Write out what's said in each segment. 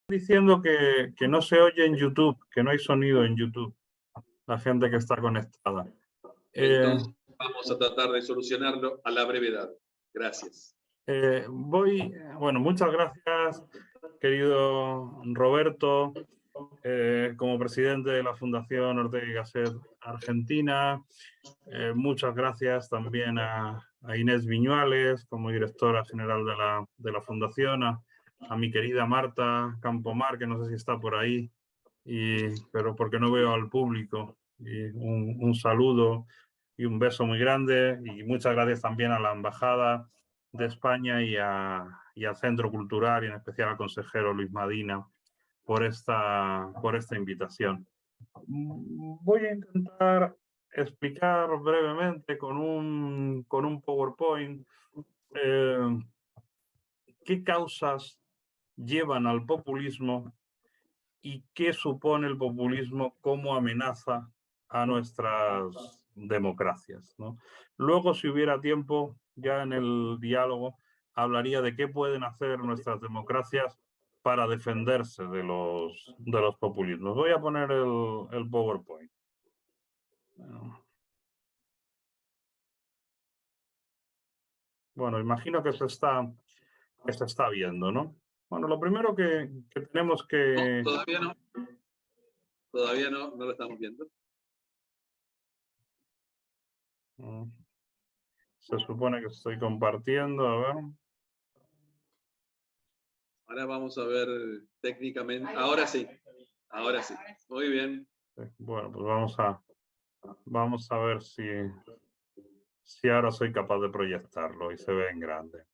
diciendo que no se oye en YouTube, que no hay sonido en YouTube, la gente que está conectada. Entonces vamos a tratar de solucionarlo a la brevedad. Gracias. Bueno, muchas gracias, querido Roberto, como presidente de la Fundación Ortega y Gasset Argentina. Muchas gracias también a Inés Viñuales, como directora general de la Fundación, a mi querida Marta Campomar, que no sé si está por ahí, pero porque no veo al público. Y un saludo y un beso muy grande, y muchas gracias también a la Embajada de España y al Centro Cultural, y en especial al consejero Luis Madina, por esta invitación. Voy a intentar explicar brevemente con un PowerPoint qué causas llevan al populismo y qué supone el populismo como amenaza a nuestras democracias, ¿no? Luego, si hubiera tiempo, ya en el diálogo, hablaría de qué pueden hacer nuestras democracias para defenderse de los populismos. Voy a poner el PowerPoint. Bueno, imagino que se está viendo, ¿no? Bueno, lo primero que tenemos que... No, todavía no. Todavía no lo estamos viendo. Se supone que estoy compartiendo, a ver. Ahora vamos a ver técnicamente. Ahora sí. Ahora sí. Muy bien. Bueno, pues vamos a ver si ahora soy capaz de proyectarlo y se ve en grande.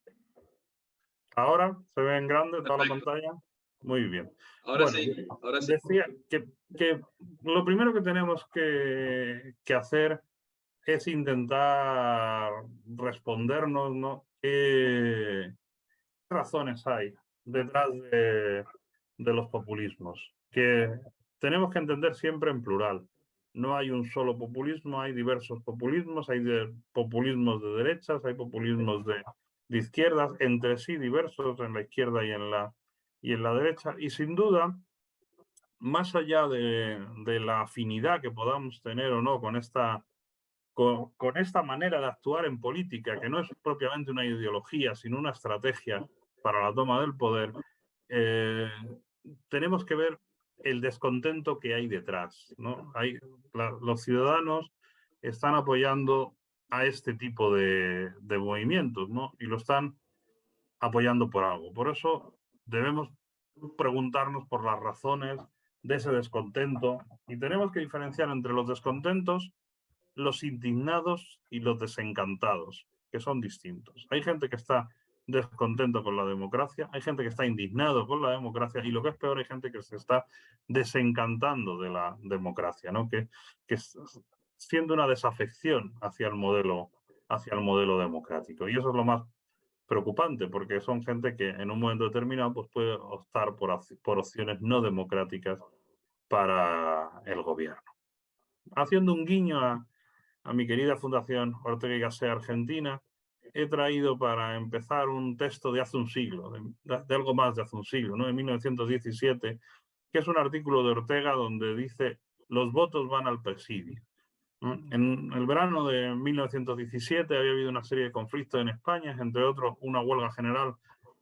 ¿Ahora se ve en grande toda la pantalla? Muy bien. Ahora Bueno, sí. Ahora sí. decía que lo primero que tenemos que hacer es intentar respondernos, ¿no? ¿Qué razones hay detrás de los populismos? Que tenemos que entender siempre en plural. No hay un solo populismo, hay diversos populismos, hay populismos de derechas, hay populismos de izquierdas, entre sí diversos en la izquierda y en la derecha. Y sin duda, más allá de la afinidad que podamos tener o no con esta manera de actuar en política, que no es propiamente una ideología, sino una estrategia para la toma del poder, tenemos que ver el descontento que hay detrás, ¿no? Los ciudadanos están apoyando a este tipo de movimientos, ¿no? Y lo están apoyando por algo. Por eso debemos preguntarnos por las razones de ese descontento, y tenemos que diferenciar entre los descontentos, los indignados y los desencantados, que son distintos. Hay gente que está descontento con la democracia, hay gente que está indignado con la democracia, y lo que es peor, hay gente que se está desencantando de la democracia, ¿no? Que siendo una desafección hacia el modelo democrático. Y eso es lo más preocupante, porque son gente que en un momento determinado pues puede optar por opciones no democráticas para el gobierno. Haciendo un guiño a mi querida Fundación Ortega y Gasset Argentina, he traído para empezar un texto de hace un siglo, de algo más de hace un siglo, ¿no? De 1917, que es un artículo de Ortega donde dice: los votos van al presidio. En el verano de 1917 había habido una serie de conflictos en España, entre otros una huelga general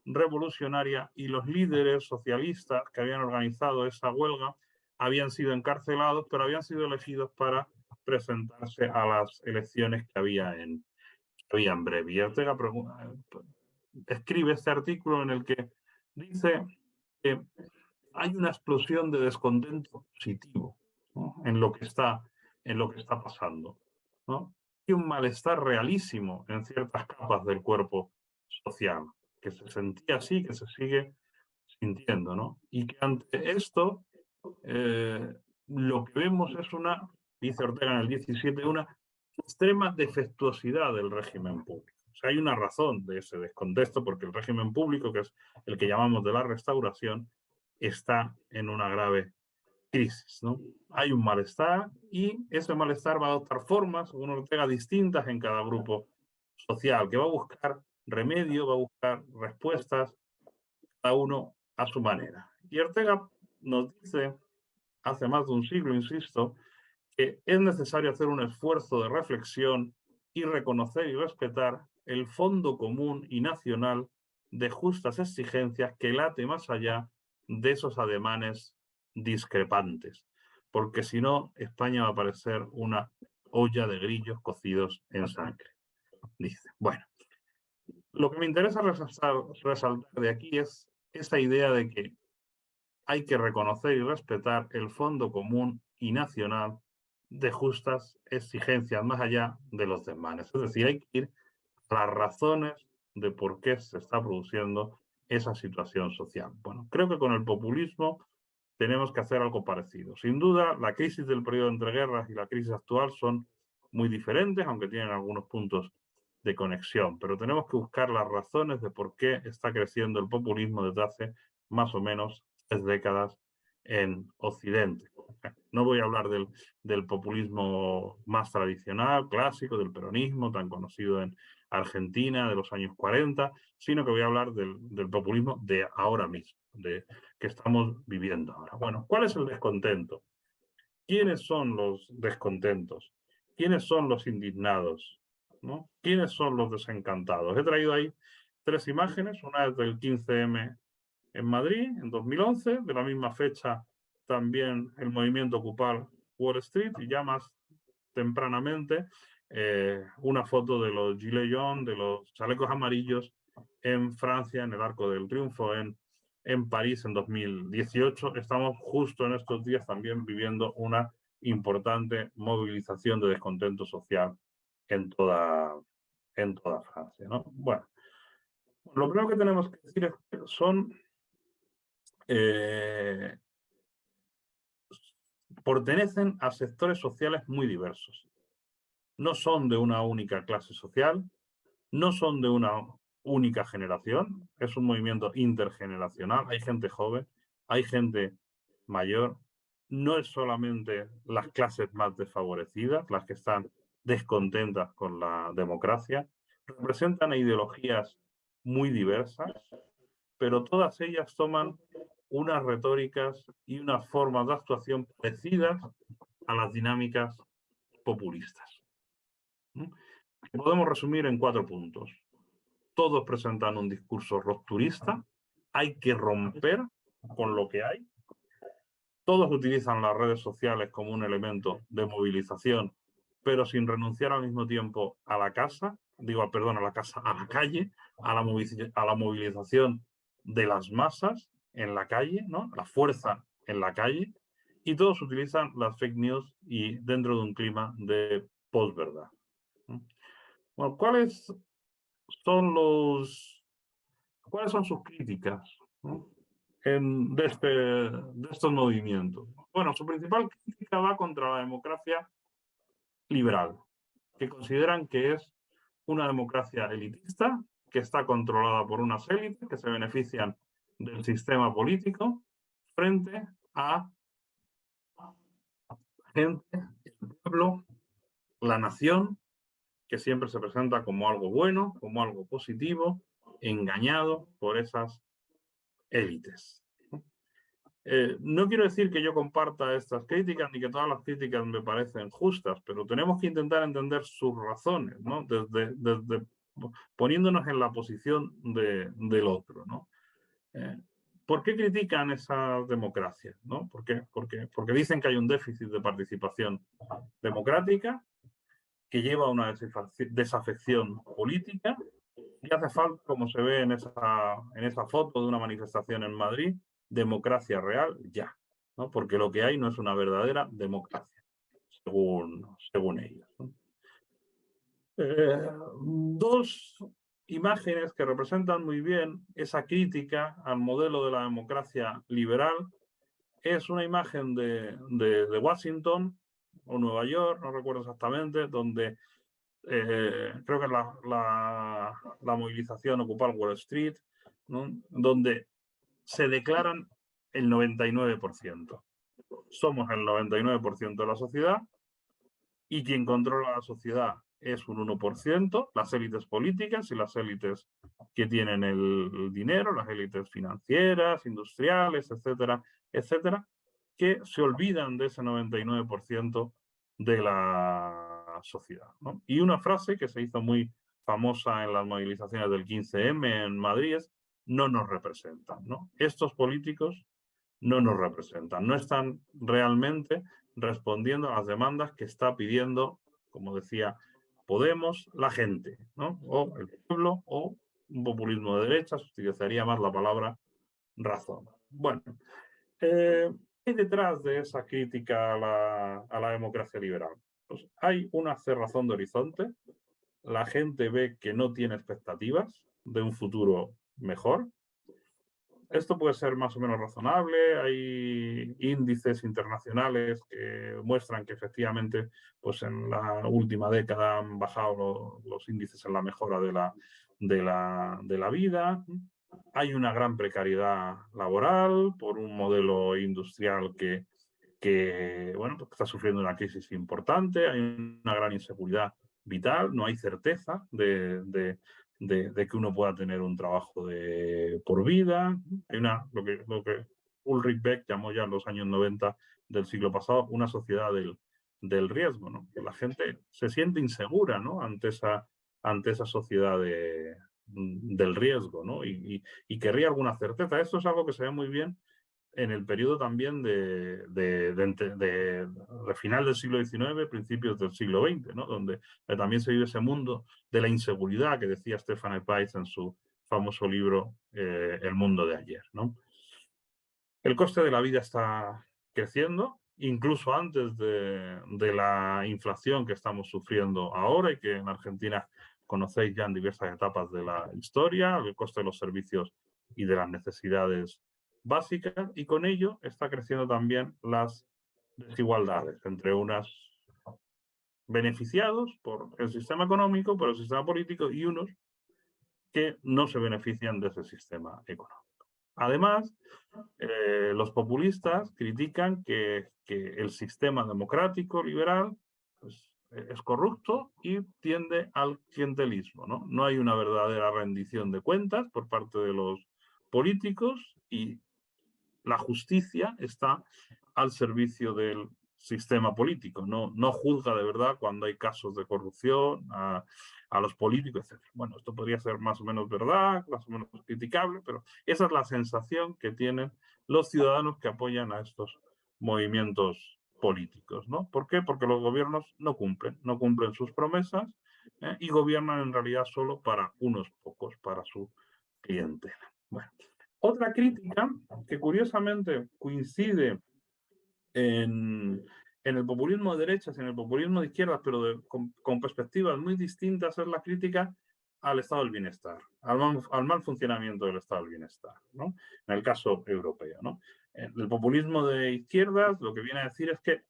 revolucionaria, y los líderes socialistas que habían organizado esa huelga habían sido encarcelados, pero habían sido elegidos para presentarse a las elecciones que había en breve. Y Ortega escribe este artículo en el que dice que hay una explosión de descontento positivo, ¿no? en lo que está pasando, ¿no? Hay un malestar realísimo en ciertas capas del cuerpo social, que se sentía así, que se sigue sintiendo, ¿no? Y que ante esto lo que vemos es dice Ortega en el 17, una extrema defectuosidad del régimen público. O sea, hay una razón de ese descontexto, porque el régimen público, que es el que llamamos de la Restauración, está en una grave crisis, ¿no? Hay un malestar, y ese malestar va a adoptar formas, según Ortega, distintas en cada grupo social, que va a buscar remedio, va a buscar respuestas, cada uno a su manera. Y Ortega nos dice, hace más de un siglo, insisto, que es necesario hacer un esfuerzo de reflexión y reconocer y respetar el fondo común y nacional de justas exigencias que late más allá de esos ademanes discrepantes, porque si no, España va a parecer una olla de grillos cocidos en sangre, dice. Bueno, lo que me interesa resaltar de aquí es esa idea de que hay que reconocer y respetar el fondo común y nacional de justas exigencias más allá de los desmanes. Es decir, hay que ir a las razones de por qué se está produciendo esa situación social. Bueno, creo que con el populismo tenemos que hacer algo parecido. Sin duda, la crisis del periodo entre guerras y la crisis actual son muy diferentes, aunque tienen algunos puntos de conexión, pero tenemos que buscar las razones de por qué está creciendo el populismo desde hace más o menos 3 décadas en Occidente. No voy a hablar del populismo más tradicional, clásico, del peronismo, tan conocido en Argentina de los años 40, sino que voy a hablar del populismo de ahora mismo, que estamos viviendo ahora. Bueno, ¿cuál es el descontento? ¿Quiénes son los descontentos? ¿Quiénes son los indignados? ¿No? ¿Quiénes son los desencantados? He traído ahí 3 imágenes, una es del 15M en Madrid, en 2011, de la misma fecha también el movimiento Ocupar Wall Street, y ya más tempranamente una foto de los Gilets jaunes, de los chalecos amarillos en Francia, en el Arco del Triunfo, en París en 2018. Estamos justo en estos días también viviendo una importante movilización de descontento social en toda Francia, ¿no? Bueno, lo primero que tenemos que decir es que pertenecen a sectores sociales muy diversos. No son de una única clase social, no son de una única generación, es un movimiento intergeneracional, hay gente joven, hay gente mayor, no es solamente las clases más desfavorecidas, las que están descontentas con la democracia, representan ideologías muy diversas, pero todas ellas toman unas retóricas y unas formas de actuación parecidas a las dinámicas populistas. Podemos resumir en 4 puntos. Todos presentan un discurso rupturista, hay que romper con lo que hay. Todos utilizan las redes sociales como un elemento de movilización, pero sin renunciar al mismo tiempo a la casa, a la calle, a la movilización de las masas en la calle, ¿no? La fuerza en la calle, y todos utilizan las fake news y dentro de un clima de posverdad. Bueno, ¿cuáles son sus críticas, ¿no? de estos movimientos? Bueno, su principal crítica va contra la democracia liberal, que consideran que es una democracia elitista, que está controlada por unas élites que se benefician del sistema político frente a gente, el pueblo, la nación, que siempre se presenta como algo bueno, como algo positivo, engañado por esas élites. No quiero decir que yo comparta estas críticas ni que todas las críticas me parecen justas, pero tenemos que intentar entender sus razones, ¿no? Desde poniéndonos en la posición del otro, ¿no? ¿Por qué critican esa democracia? ¿No? ¿Por qué? Porque dicen que hay un déficit de participación democrática que lleva a una desafección política, y hace falta, como se ve en esa foto de una manifestación en Madrid, democracia real ya, ¿no? Porque lo que hay no es una verdadera democracia, según ellos, ¿no? 2 imágenes que representan muy bien esa crítica al modelo de la democracia liberal. Es una imagen de Washington o Nueva York, no recuerdo exactamente, donde creo que la movilización Ocupar Wall Street, ¿no? Donde se declaran el 99%. Somos el 99% de la sociedad, y quien controla la sociedad es un 1%, las élites políticas y las élites que tienen el dinero, las élites financieras, industriales, etcétera, etcétera, que se olvidan de ese 99% de la sociedad, ¿no? Y una frase que se hizo muy famosa en las movilizaciones del 15M en Madrid es: no nos representan, ¿no? Estos políticos no nos representan, no están realmente respondiendo a las demandas que está pidiendo, como decía Podemos, la gente, ¿no? O el pueblo, o un populismo de derecha, utilizaría más la palabra razón. Bueno, ¿qué hay detrás de esa crítica a la democracia liberal? Pues hay una cerrazón de horizonte, la gente ve que no tiene expectativas de un futuro mejor. Esto puede ser más o menos razonable, hay índices internacionales que muestran que efectivamente pues en la última década han bajado los índices en la mejora de la vida. Hay una gran precariedad laboral por un modelo industrial que bueno, pues está sufriendo una crisis importante, hay una gran inseguridad vital, no hay certeza de que uno pueda tener un trabajo por vida. Hay lo que Ulrich Beck llamó ya en los años 90 del siglo pasado una sociedad del riesgo, ¿no? Que la gente se siente insegura, ¿no? ante esa sociedad del riesgo, ¿no? Y querría alguna certeza. Esto es algo que se ve muy bien en el periodo también de final del siglo XIX, principios del siglo XX, ¿no? Donde también se vive ese mundo de la inseguridad que decía Stephanie Pais en su famoso libro El mundo de ayer, ¿no? El coste de la vida está creciendo, incluso antes de la inflación que estamos sufriendo ahora y que en Argentina conocéis ya en diversas etapas de la historia, el coste de los servicios y de las necesidades básicas, y con ello está creciendo también las desigualdades entre unos beneficiados por el sistema económico, por el sistema político, y unos que no se benefician de ese sistema económico. Además, los populistas critican que el sistema democrático liberal pues, es corrupto y tiende al clientelismo, ¿no? No hay una verdadera rendición de cuentas por parte de los políticos y la justicia está al servicio del sistema político, no juzga de verdad cuando hay casos de corrupción a los políticos, etc. Bueno, esto podría ser más o menos verdad, más o menos criticable, pero esa es la sensación que tienen los ciudadanos que apoyan a estos movimientos políticos, ¿no? ¿Por qué? Porque los gobiernos no cumplen sus promesas y gobiernan en realidad solo para unos pocos, para su clientela. Bueno, otra crítica que curiosamente coincide en el populismo de derechas y en el populismo de izquierdas, pero con perspectivas muy distintas, es la crítica al estado del bienestar, al mal funcionamiento del estado del bienestar, ¿no? En el caso europeo, ¿no? El populismo de izquierdas lo que viene a decir es que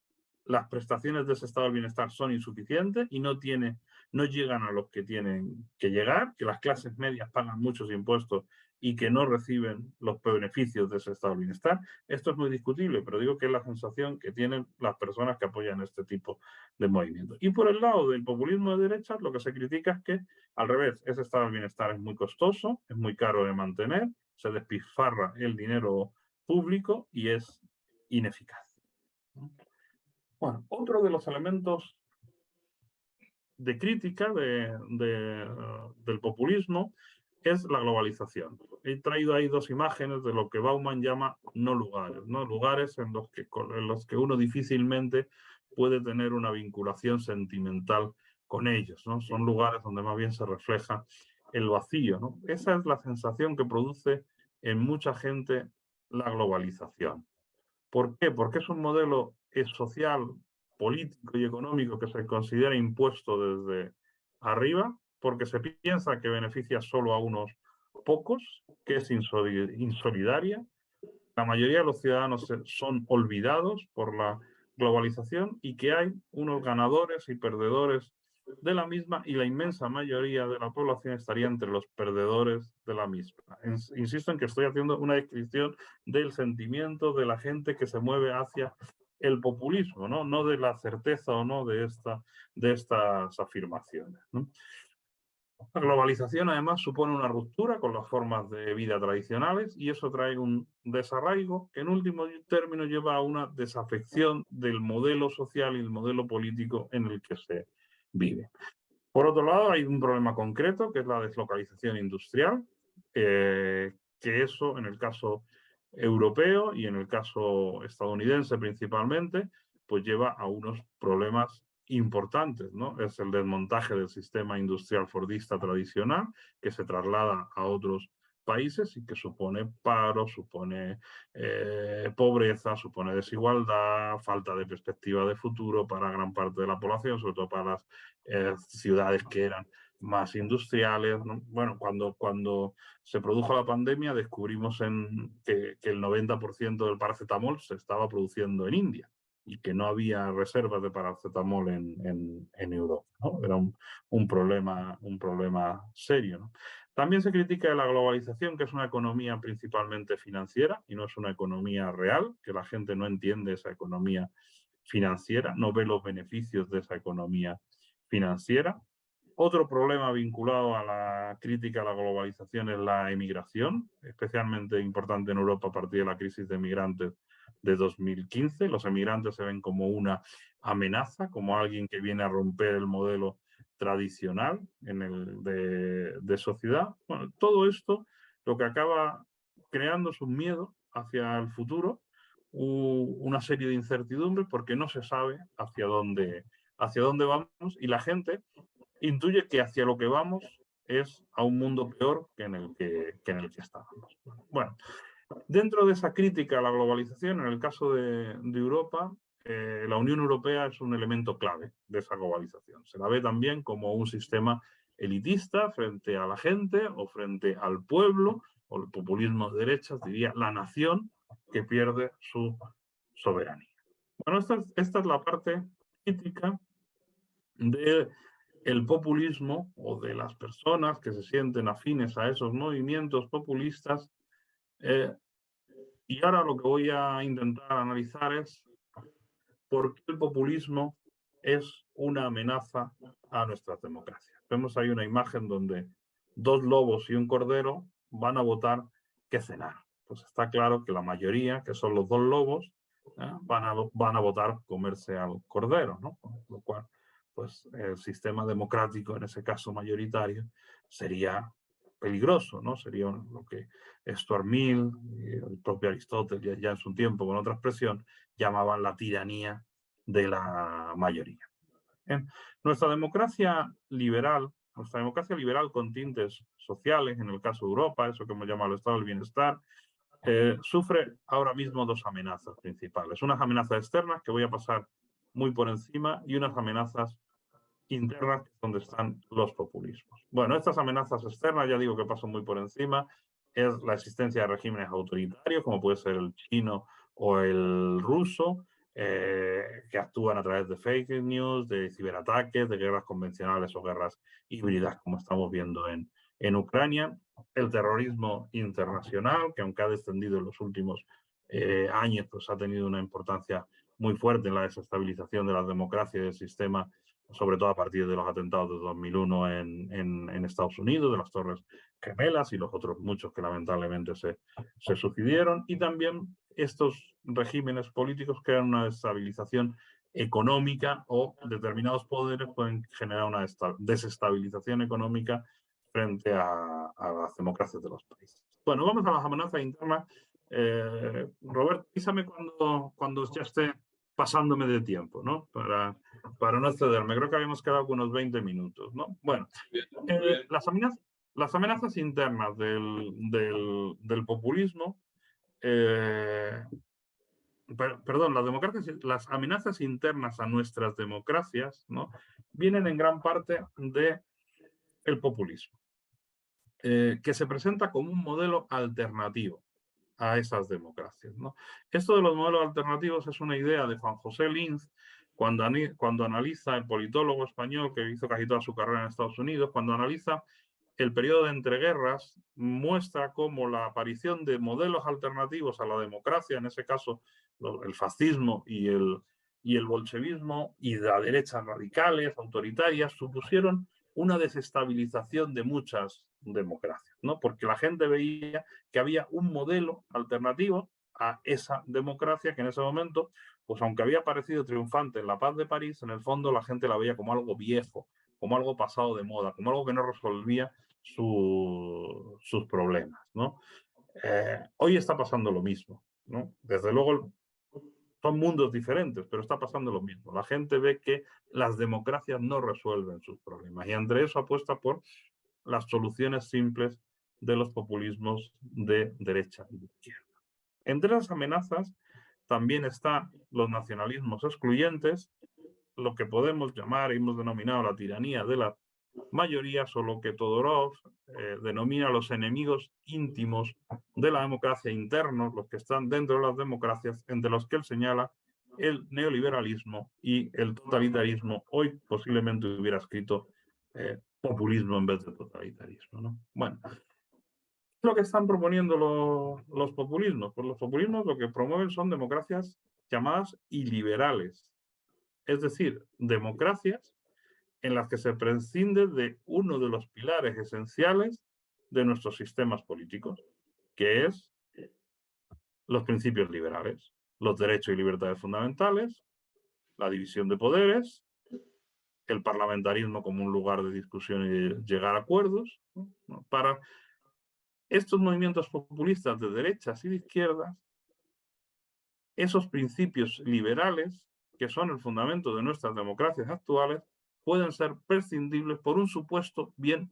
las prestaciones de ese estado del bienestar son insuficientes y no llegan a los que tienen que llegar, que las clases medias pagan muchos impuestos y que no reciben los beneficios de ese estado de bienestar. Esto es muy discutible, pero digo que es la sensación que tienen las personas que apoyan este tipo de movimientos. Y por el lado del populismo de derechas, lo que se critica es que, al revés, ese estado de bienestar es muy costoso, es muy caro de mantener, se despilfarra el dinero público y es ineficaz. Bueno, otro de los elementos de crítica del populismo es la globalización. He traído ahí dos imágenes de lo que Bauman llama no lugares, ¿no? Lugares en los que uno difícilmente puede tener una vinculación sentimental con ellos, ¿no? Son lugares donde más bien se refleja el vacío, ¿no? Esa es la sensación que produce en mucha gente la globalización. ¿Por qué? Porque es un modelo social, político y económico que se considera impuesto desde arriba, porque se piensa que beneficia solo a unos pocos, que es insolidaria. La mayoría de los ciudadanos son olvidados por la globalización y que hay unos ganadores y perdedores de la misma, y la inmensa mayoría de la población estaría entre los perdedores de la misma. Insisto en que estoy haciendo una descripción del sentimiento de la gente que se mueve hacia el populismo, ¿no? No de la certeza o no de estas afirmaciones, ¿no? La globalización además supone una ruptura con las formas de vida tradicionales y eso trae un desarraigo que en último término lleva a una desafección del modelo social y el modelo político en el que se vive. Por otro lado, hay un problema concreto que es la deslocalización industrial, que eso en el caso europeo y en el caso estadounidense principalmente, pues lleva a unos problemas importantes, ¿no? Es el desmontaje del sistema industrial fordista tradicional que se traslada a otros países y que supone paro, supone pobreza, supone desigualdad, falta de perspectiva de futuro para gran parte de la población, sobre todo para las ciudades que eran más industriales, ¿no? Bueno, cuando se produjo la pandemia descubrimos que el 90% del paracetamol se estaba produciendo en India y que no había reservas de paracetamol en Europa, ¿no? Era un problema serio, ¿no? También se critica la globalización, que es una economía principalmente financiera y no es una economía real, que la gente no entiende esa economía financiera, no ve los beneficios de esa economía financiera. Otro problema vinculado a la crítica a la globalización es la emigración, especialmente importante en Europa a partir de la crisis de migrantes de 2015. Los emigrantes se ven como una amenaza, como alguien que viene a romper el modelo tradicional de sociedad. Bueno, todo esto lo que acaba creando es un miedo hacia el futuro, una serie de incertidumbres porque no se sabe hacia dónde vamos y la gente intuye que hacia lo que vamos es a un mundo peor que en el que estábamos. Bueno, dentro de esa crítica a la globalización, en el caso de Europa, la Unión Europea es un elemento clave de esa globalización. Se la ve también como un sistema elitista frente a la gente o frente al pueblo, o el populismo de derechas, diría la nación que pierde su soberanía. Bueno, esta es la parte crítica del populismo o de las personas que se sienten afines a esos movimientos populistas. Y ahora lo que voy a intentar analizar es por qué el populismo es una amenaza a nuestras democracias. Vemos ahí una imagen donde dos lobos y un cordero van a votar qué cenar. Pues está claro que la mayoría, que son los dos lobos, van a votar comerse al cordero, ¿no? Lo cual, pues el sistema democrático, en ese caso mayoritario, sería peligroso, ¿no? Sería lo que Stuart Mill, el propio Aristóteles, ya en su tiempo con otra expresión, llamaban la tiranía de la mayoría. Nuestra democracia liberal con tintes sociales, en el caso de Europa, eso que hemos llamado el estado del bienestar, sufre ahora mismo dos amenazas principales. Unas amenazas externas que voy a pasar muy por encima y unas amenazas internas donde están los populismos. Bueno, estas amenazas externas, ya digo que paso muy por encima, es la existencia de regímenes autoritarios, como puede ser el chino o el ruso, que actúan a través de fake news, de ciberataques, de guerras convencionales o guerras híbridas, como estamos viendo en Ucrania. El terrorismo internacional, que aunque ha descendido en los últimos años, pues ha tenido una importancia muy fuerte en la desestabilización de las democracias y del sistema, sobre todo a partir de los atentados de 2001 en Estados Unidos, de las Torres Gemelas y los otros muchos que lamentablemente se sucedieron. Y también estos regímenes políticos crean una desestabilización económica o determinados poderes pueden generar una desestabilización económica frente a las democracias de los países. Bueno, vamos a las amenazas internas. Robert, avísame cuando ya esté pasándome de tiempo, ¿no? Para no excederme. Creo que habíamos quedado con unos 20 minutos, ¿no? Bueno, las amenazas internas del populismo, perdón, las amenazas internas a nuestras democracias, ¿no? Vienen en gran parte del populismo, que se presenta como un modelo alternativo a esas democracias, ¿no? Esto de los modelos alternativos es una idea de Juan José Linz cuando analiza, el politólogo español que hizo casi toda su carrera en Estados Unidos, cuando analiza el periodo de entreguerras muestra cómo la aparición de modelos alternativos a la democracia, en ese caso el fascismo y el bolchevismo, y la derecha radicales, autoritarias, supusieron una desestabilización de muchas democracias, ¿no? Porque la gente veía que había un modelo alternativo a esa democracia que en ese momento, pues aunque había parecido triunfante en la Paz de París, en el fondo la gente la veía como algo viejo, como algo pasado de moda, como algo que no resolvía sus problemas, ¿no? Hoy está pasando lo mismo, ¿no? Desde luego son mundos diferentes, pero está pasando lo mismo. La gente ve que las democracias no resuelven sus problemas y entre eso apuesta por las soluciones simples de los populismos de derecha y de izquierda. Entre las amenazas también están los nacionalismos excluyentes, lo que podemos llamar, hemos denominado la tiranía de la mayoría, solo que Todorov denomina los enemigos íntimos de la democracia internos, los que están dentro de las democracias, entre los que él señala el neoliberalismo y el totalitarismo. Hoy posiblemente hubiera escrito populismo en vez de totalitarismo, ¿no? Bueno, lo que están proponiendo los populismos. Pues los populismos lo que promueven son democracias llamadas iliberales, es decir, democracias en las que se prescinde de uno de los pilares esenciales de nuestros sistemas políticos, que es los principios liberales, los derechos y libertades fundamentales, la división de poderes, el parlamentarismo como un lugar de discusión y llegar a acuerdos. Para estos movimientos populistas de derechas y de izquierdas, esos principios liberales, que son el fundamento de nuestras democracias actuales, pueden ser prescindibles por un supuesto bien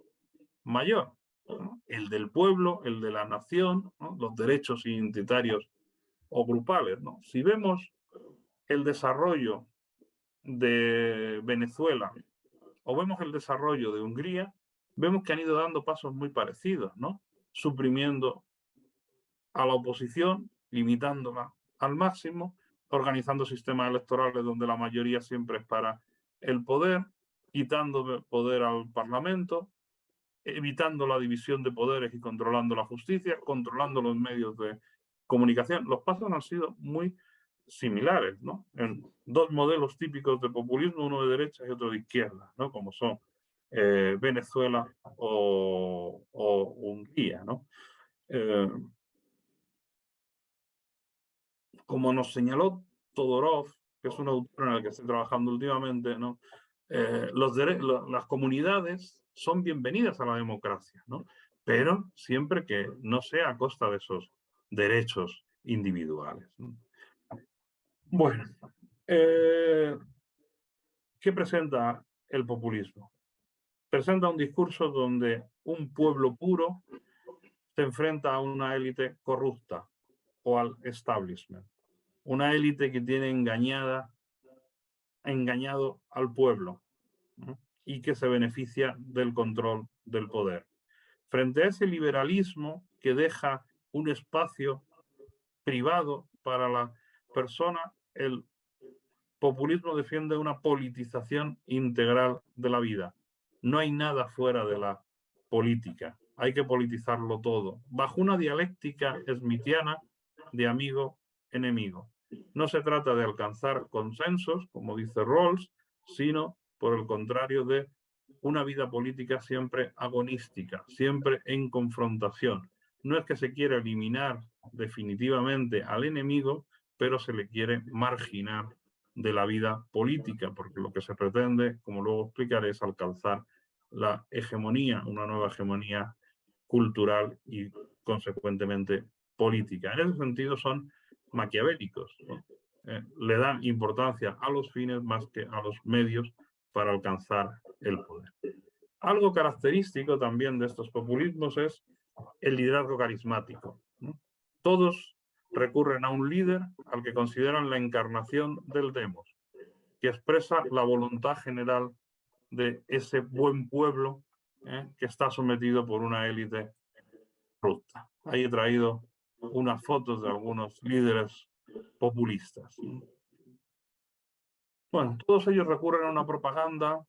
mayor, ¿no? El del pueblo, el de la nación, ¿no? Los derechos identitarios o grupales, ¿no? Si vemos el desarrollo de Venezuela o vemos el desarrollo de Hungría, vemos que han ido dando pasos muy parecidos, ¿no? Suprimiendo a la oposición, limitándola al máximo, organizando sistemas electorales donde la mayoría siempre es para el poder, quitando poder al Parlamento, evitando la división de poderes y controlando la justicia, controlando los medios de comunicación. Los pasos han sido muy similares, ¿no? En dos modelos típicos de populismo, uno de derecha y otro de izquierda, ¿no? Como son Venezuela o Hungría, ¿no? Como nos señaló Todorov, que es un autor en el que estoy trabajando últimamente, ¿no? Las comunidades son bienvenidas a la democracia, ¿no? Pero siempre que no sea a costa de esos derechos individuales, ¿no? Bueno, ¿qué presenta el populismo? Presenta un discurso donde un pueblo puro se enfrenta a una élite corrupta o al establishment. Una élite que tiene engañado al pueblo, ¿no? Y que se beneficia del control del poder. Frente a ese liberalismo que deja un espacio privado para la persona, el populismo defiende una politización integral de la vida. No hay nada fuera de la política, hay que politizarlo todo, bajo una dialéctica smithiana de amigo-enemigo. No se trata de alcanzar consensos, como dice Rawls, sino, por el contrario, de una vida política siempre agonística, siempre en confrontación. No es que se quiera eliminar definitivamente al enemigo, pero se le quiere marginar de la vida política, porque lo que se pretende, como luego explicaré, es alcanzar la hegemonía, una nueva hegemonía cultural y consecuentemente política. En ese sentido son maquiavélicos, ¿no? Le dan importancia a los fines más que a los medios para alcanzar el poder. Algo característico también de estos populismos es el liderazgo carismático, ¿no? Todos recurren a un líder al que consideran la encarnación del demos, que expresa la voluntad general de ese buen pueblo que está sometido por una élite corrupta. Ahí he traído unas fotos de algunos líderes populistas. Bueno, todos ellos recurren a una propaganda,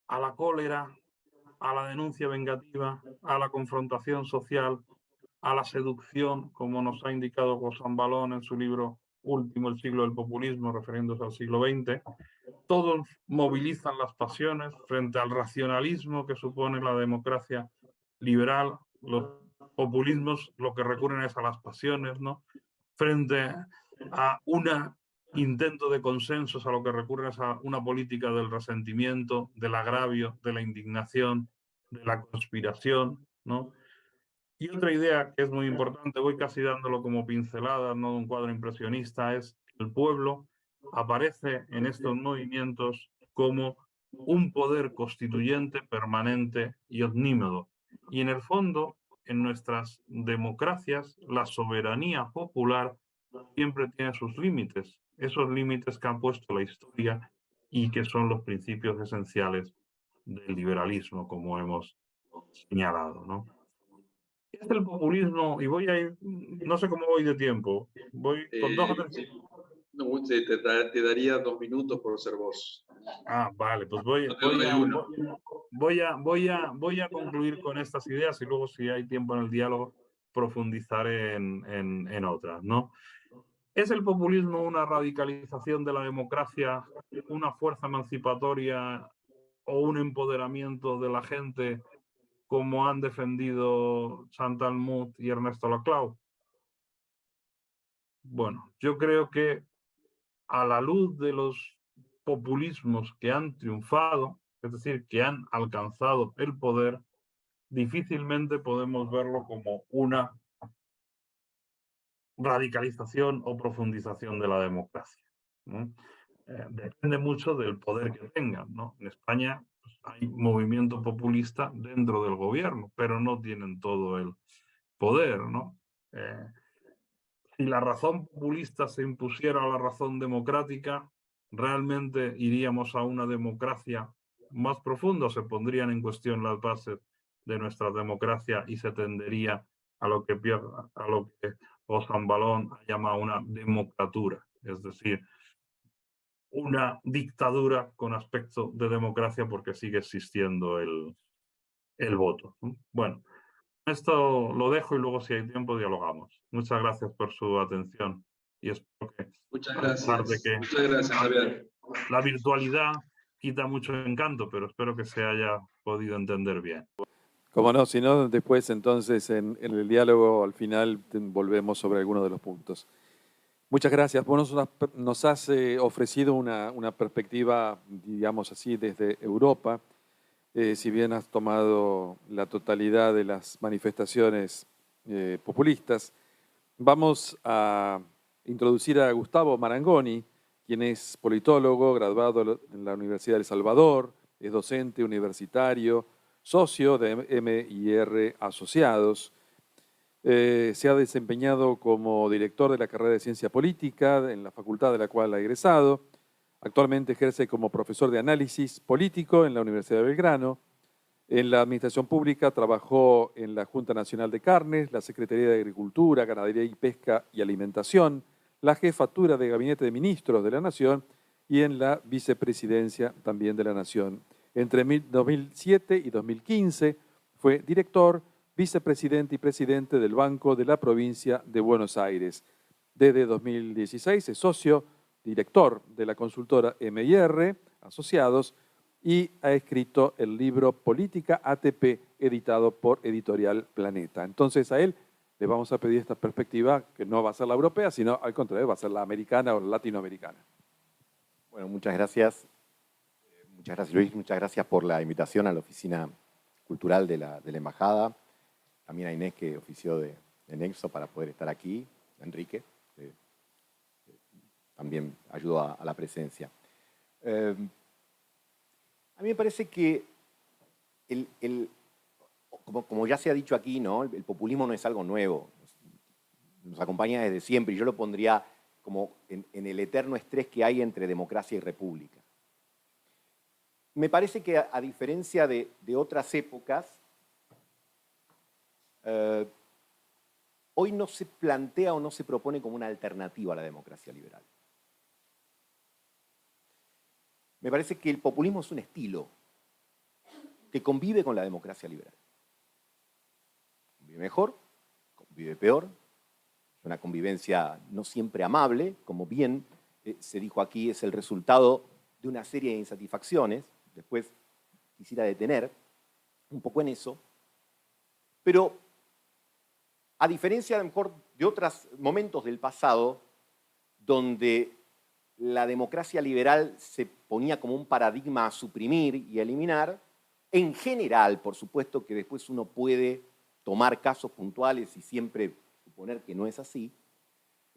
a la cólera, a la denuncia vengativa, a la confrontación social, a la seducción, como nos ha indicado Gonzalo Balón en su libro último, El siglo del populismo, refiriéndose al siglo XX. Todos movilizan las pasiones frente al racionalismo que supone la democracia liberal. Los populismos lo que recurren es a las pasiones, ¿no? Frente a un intento de consensos, a lo que recurren es a una política del resentimiento, del agravio, de la indignación, de la conspiración, ¿no? Y otra idea que es muy importante, voy casi dándolo como pincelada, no de un cuadro impresionista, es que el pueblo aparece en estos movimientos como un poder constituyente permanente y omnímodo. Y en el fondo, en nuestras democracias, la soberanía popular siempre tiene sus límites, esos límites que han puesto la historia y que son los principios esenciales del liberalismo, como hemos señalado, ¿no? Es el populismo, y voy a ir, no sé cómo voy de tiempo, voy con dos o tres. Sí. No, te daría 2 minutos por ser vos. Ah, vale, pues No te doy uno. voy a concluir con estas ideas y luego, si hay tiempo en el diálogo, profundizaré en otras, ¿no? ¿Es el populismo una radicalización de la democracia, una fuerza emancipatoria o un empoderamiento de la gente, como han defendido Chantal Mouffe y Ernesto Laclau? Bueno, yo creo que a la luz de los populismos que han triunfado, es decir, que han alcanzado el poder, difícilmente podemos verlo como una radicalización o profundización de la democracia, ¿no? Depende mucho del poder que tengan, ¿no? En España pues, hay movimiento populista dentro del gobierno, pero no tienen todo el poder, ¿no? Si la razón populista se impusiera a la razón democrática, realmente iríamos a una democracia más profunda, se pondrían en cuestión las bases de nuestra democracia y se tendería a lo que Gonzalo Balón ha llamado una democratura, es decir, una dictadura con aspecto de democracia porque sigue existiendo el voto. Bueno, esto lo dejo y luego si hay tiempo dialogamos. Muchas gracias por su atención y espero que, Muchas a pesar de gracias. que Muchas gracias, Javier. la virtualidad quita mucho encanto, pero espero que se haya podido entender bien. Como no, si no, después entonces en el diálogo al final volvemos sobre algunos de los puntos. Muchas gracias. Vos nos has ofrecido una perspectiva, digamos así, desde Europa. Si bien has tomado la totalidad de las manifestaciones populistas, vamos a introducir a Gustavo Marangoni, quien es politólogo, graduado en la Universidad de El Salvador, es docente universitario, socio de M&R Asociados. Se ha desempeñado como director de la carrera de Ciencia Política en la facultad de la cual ha egresado. Actualmente ejerce como profesor de análisis político en la Universidad de Belgrano. En la administración pública trabajó en la Junta Nacional de Carnes, la Secretaría de Agricultura, Ganadería y Pesca y Alimentación, la Jefatura de Gabinete de Ministros de la Nación y en la Vicepresidencia también de la Nación. Entre 2007 y 2015 fue director, vicepresidente y presidente del Banco de la Provincia de Buenos Aires. Desde 2016 es socio, director de la consultora M&R Asociados y ha escrito el libro Política ATP, editado por Editorial Planeta. Entonces a él le vamos a pedir esta perspectiva, que no va a ser la europea, sino al contrario, va a ser la americana o la latinoamericana. Bueno, muchas gracias. Muchas gracias, Luis. Muchas gracias por la invitación a la Oficina Cultural de la Embajada. También a Inés, que ofició de nexo para poder estar aquí. Enrique, también ayudó a la presencia. A mí me parece que, como ya se ha dicho aquí, ¿no? El populismo no es algo nuevo. Nos acompaña desde siempre y yo lo pondría como en el eterno estrés que hay entre democracia y república. Me parece que a diferencia de otras épocas, hoy no se plantea o no se propone como una alternativa a la democracia liberal. Me parece que el populismo es un estilo que convive con la democracia liberal. Convive mejor, convive peor, es una convivencia no siempre amable, como bien se dijo aquí, es el resultado de una serie de insatisfacciones. Después quisiera detener un poco en eso, pero a diferencia a lo mejor de otros momentos del pasado donde la democracia liberal se ponía como un paradigma a suprimir y a eliminar, en general, por supuesto que después uno puede tomar casos puntuales y siempre suponer que no es así,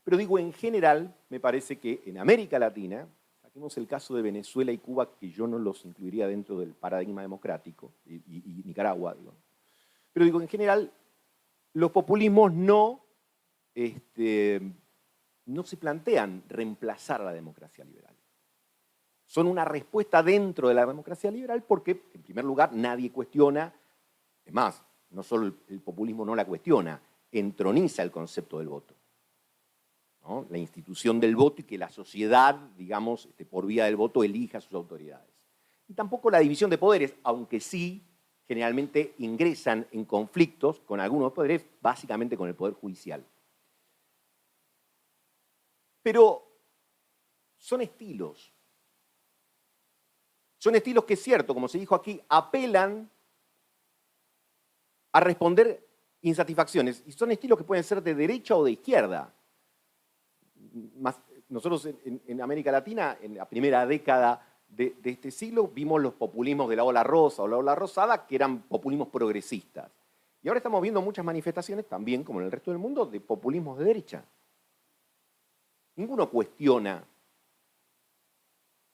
pero digo en general, me parece que en América Latina, saquemos el caso de Venezuela y Cuba, que yo no los incluiría dentro del paradigma democrático, y Nicaragua, digo, pero digo en general, los populismos no se plantean reemplazar a la democracia liberal. Son una respuesta dentro de la democracia liberal porque, en primer lugar, nadie cuestiona, es más, no solo el populismo no la cuestiona, entroniza el concepto del voto, ¿no? La institución del voto y que la sociedad, digamos, por vía del voto elija a sus autoridades. Y tampoco la división de poderes, aunque sí generalmente ingresan en conflictos con algunos poderes, básicamente con el poder judicial. Pero son estilos. Son estilos que es cierto, como se dijo aquí, apelan a responder insatisfacciones. Y son estilos que pueden ser de derecha o de izquierda. Nosotros en América Latina, en la primera década de este siglo, vimos los populismos de la ola rosa o la ola rosada, que eran populismos progresistas. Y ahora estamos viendo muchas manifestaciones, también como en el resto del mundo, de populismos de derecha. Ninguno cuestiona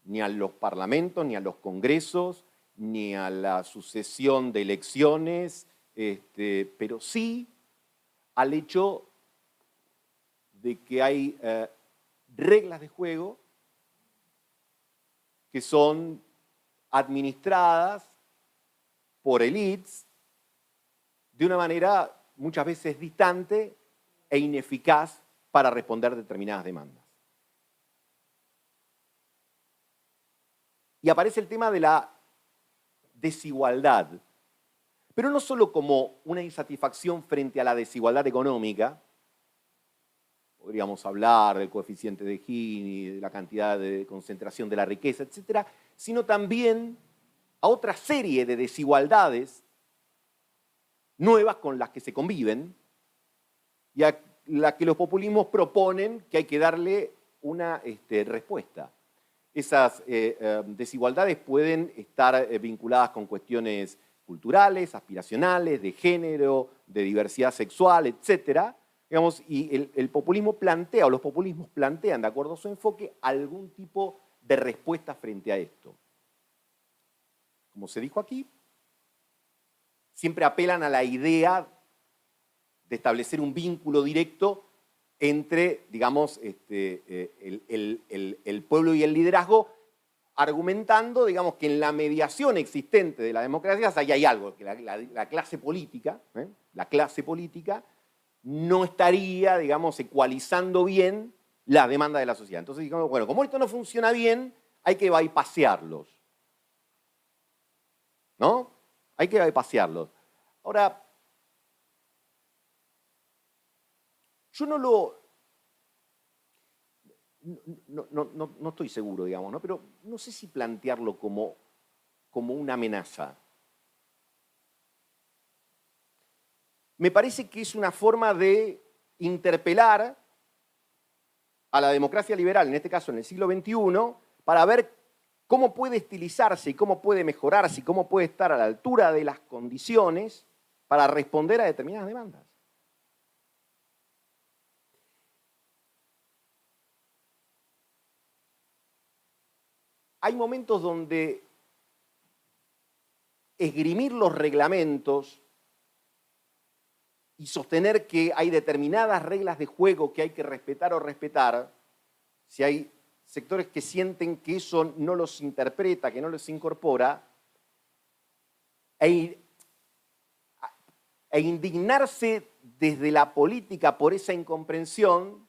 ni a los parlamentos, ni a los congresos, ni a la sucesión de elecciones, pero sí al hecho de que hay reglas de juego que son administradas por élites de una manera muchas veces distante e ineficaz para responder determinadas demandas. Y aparece el tema de la desigualdad, pero no solo como una insatisfacción frente a la desigualdad económica, podríamos hablar del coeficiente de Gini, de la cantidad de concentración de la riqueza, etcétera, sino también a otra serie de desigualdades nuevas con las que se conviven y a las que los populismos proponen que hay que darle una respuesta. Esas desigualdades pueden estar vinculadas con cuestiones culturales, aspiracionales, de género, de diversidad sexual, etcétera. Digamos, y el populismo plantea, o los populismos plantean, de acuerdo a su enfoque, algún tipo de respuesta frente a esto. Como se dijo aquí, siempre apelan a la idea de establecer un vínculo directo entre, digamos, el pueblo y el liderazgo, argumentando, digamos, que en la mediación existente de la democracia ahí hay algo, que la clase política, no estaría, digamos, ecualizando bien la demanda de la sociedad. Entonces, digamos, bueno, como esto no funciona bien, hay que bypasearlos, ¿no? Hay que bypasearlos. Ahora, yo no estoy seguro, digamos, ¿no? Pero no sé si plantearlo como una amenaza. Me parece que es una forma de interpelar a la democracia liberal, en este caso en el siglo XXI, para ver cómo puede estilizarse y cómo puede mejorarse y cómo puede estar a la altura de las condiciones para responder a determinadas demandas. Hay momentos donde esgrimir los reglamentos y sostener que hay determinadas reglas de juego que hay que respetar o respetar, si hay sectores que sienten que eso no los interpreta, que no los incorpora, e indignarse desde la política por esa incomprensión,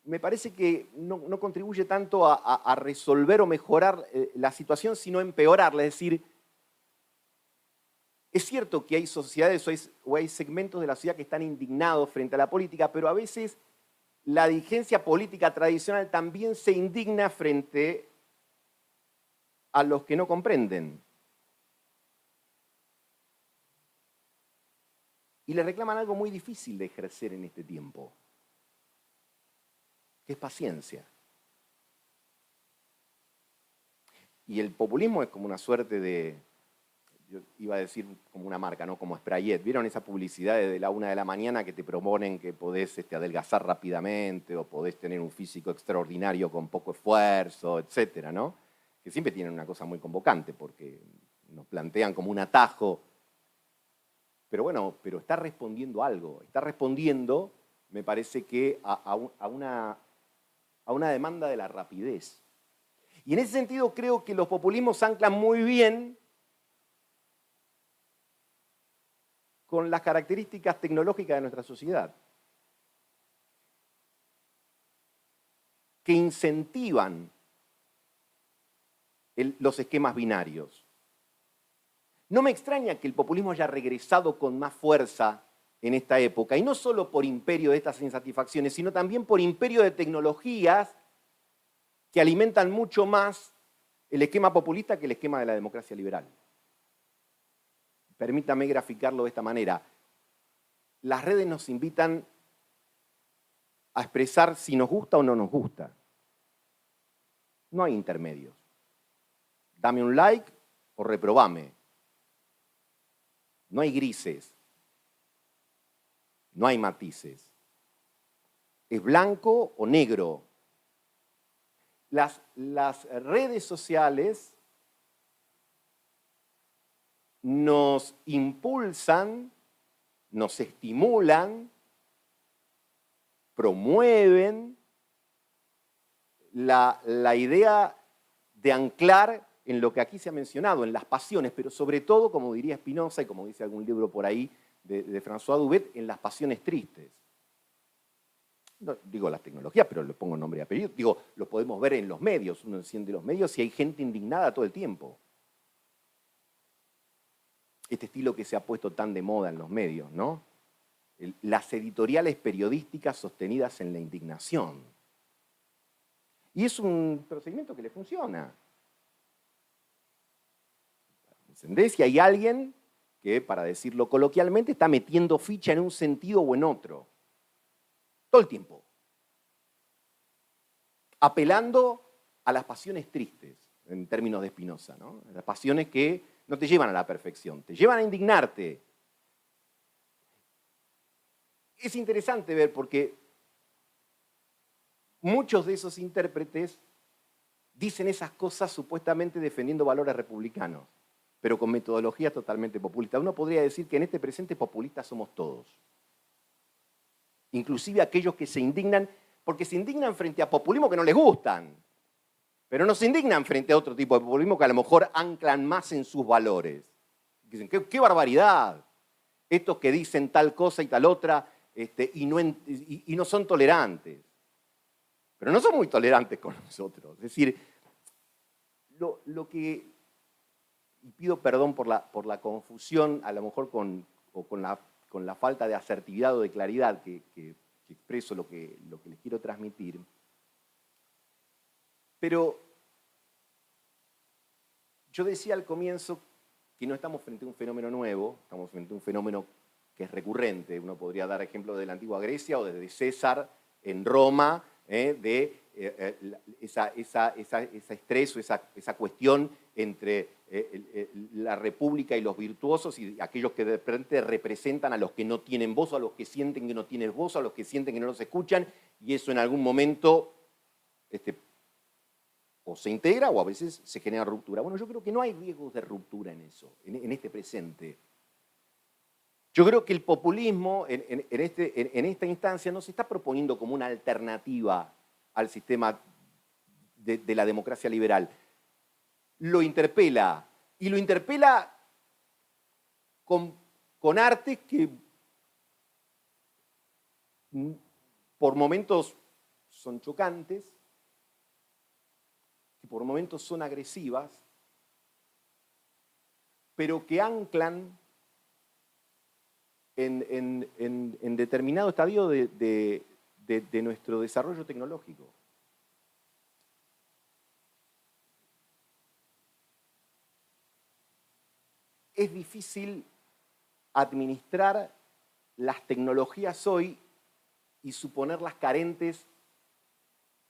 me parece que no contribuye tanto a resolver o mejorar la situación, sino empeorarla. Es decir, es cierto que hay sociedades o hay segmentos de la sociedad que están indignados frente a la política, pero a veces la dirigencia política tradicional también se indigna frente a los que no comprenden. Y le reclaman algo muy difícil de ejercer en este tiempo, que es paciencia. Y el populismo es como una suerte de, yo iba a decir como una marca, ¿no? Como Sprayet. ¿Vieron esa publicidad de la 1 de la mañana que te proponen que podés adelgazar rápidamente o podés tener un físico extraordinario con poco esfuerzo, etcétera, ¿no? Que siempre tienen una cosa muy convocante porque nos plantean como un atajo. Pero bueno, pero está respondiendo algo. Está respondiendo, me parece que a una demanda de la rapidez. Y en ese sentido creo que los populismos anclan muy bien con las características tecnológicas de nuestra sociedad, que incentivan los esquemas binarios. No me extraña que el populismo haya regresado con más fuerza en esta época, y no solo por imperio de estas insatisfacciones, sino también por imperio de tecnologías que alimentan mucho más el esquema populista que el esquema de la democracia liberal. Permítame graficarlo de esta manera. Las redes nos invitan a expresar si nos gusta o no nos gusta. No hay intermedios. Dame un like o reprobame. No hay grises. No hay matices. Es blanco o negro. Las redes sociales nos impulsan, nos estimulan, promueven la idea de anclar en lo que aquí se ha mencionado, en las pasiones, pero sobre todo, como diría Spinoza y como dice algún libro por ahí de François Dubet, en las pasiones tristes. No digo las tecnologías, pero le pongo nombre y apellido. Digo, lo podemos ver en los medios. Uno enciende los medios y hay gente indignada todo el tiempo. Este estilo que se ha puesto tan de moda en los medios, ¿no? Las editoriales periodísticas sostenidas en la indignación. Y es un procedimiento que le funciona. ¿Entendés? Y hay alguien que, para decirlo coloquialmente, está metiendo ficha en un sentido o en otro. Todo el tiempo. Apelando a las pasiones tristes, en términos de Spinoza, ¿no? Las pasiones que no te llevan a la perfección, te llevan a indignarte. Es interesante ver porque muchos de esos intérpretes dicen esas cosas supuestamente defendiendo valores republicanos, pero con metodologías totalmente populistas. Uno podría decir que en este presente populistas somos todos. Inclusive aquellos que se indignan, porque se indignan frente a populismo que no les gustan, pero no se indignan frente a otro tipo de populismo que a lo mejor anclan más en sus valores. Dicen, ¡qué barbaridad! Estos que dicen tal cosa y tal otra y no son tolerantes. Pero no son muy tolerantes con nosotros. Es decir, lo que... Y pido perdón por la confusión, a lo mejor con la falta de asertividad o de claridad que expreso lo que les quiero transmitir. Pero yo decía al comienzo que no estamos frente a un fenómeno nuevo, estamos frente a un fenómeno que es recurrente. Uno podría dar ejemplo de la antigua Grecia o desde César en Roma, de esa estrés o esa cuestión entre la república y los virtuosos y aquellos que de repente representan a los que no tienen voz, a los que sienten que no tienen voz, a los que sienten que no los escuchan, y eso en algún momento o se integra o a veces se genera ruptura. Bueno, yo creo que no hay riesgos de ruptura en eso, en este presente. Yo creo que el populismo en esta instancia no se está proponiendo como una alternativa al sistema de la democracia liberal. Lo interpela, y lo interpela con artes que por momentos son chocantes, que por momentos son agresivas, pero que anclan en determinado estadio de nuestro desarrollo tecnológico. Es difícil administrar las tecnologías hoy y suponerlas carentes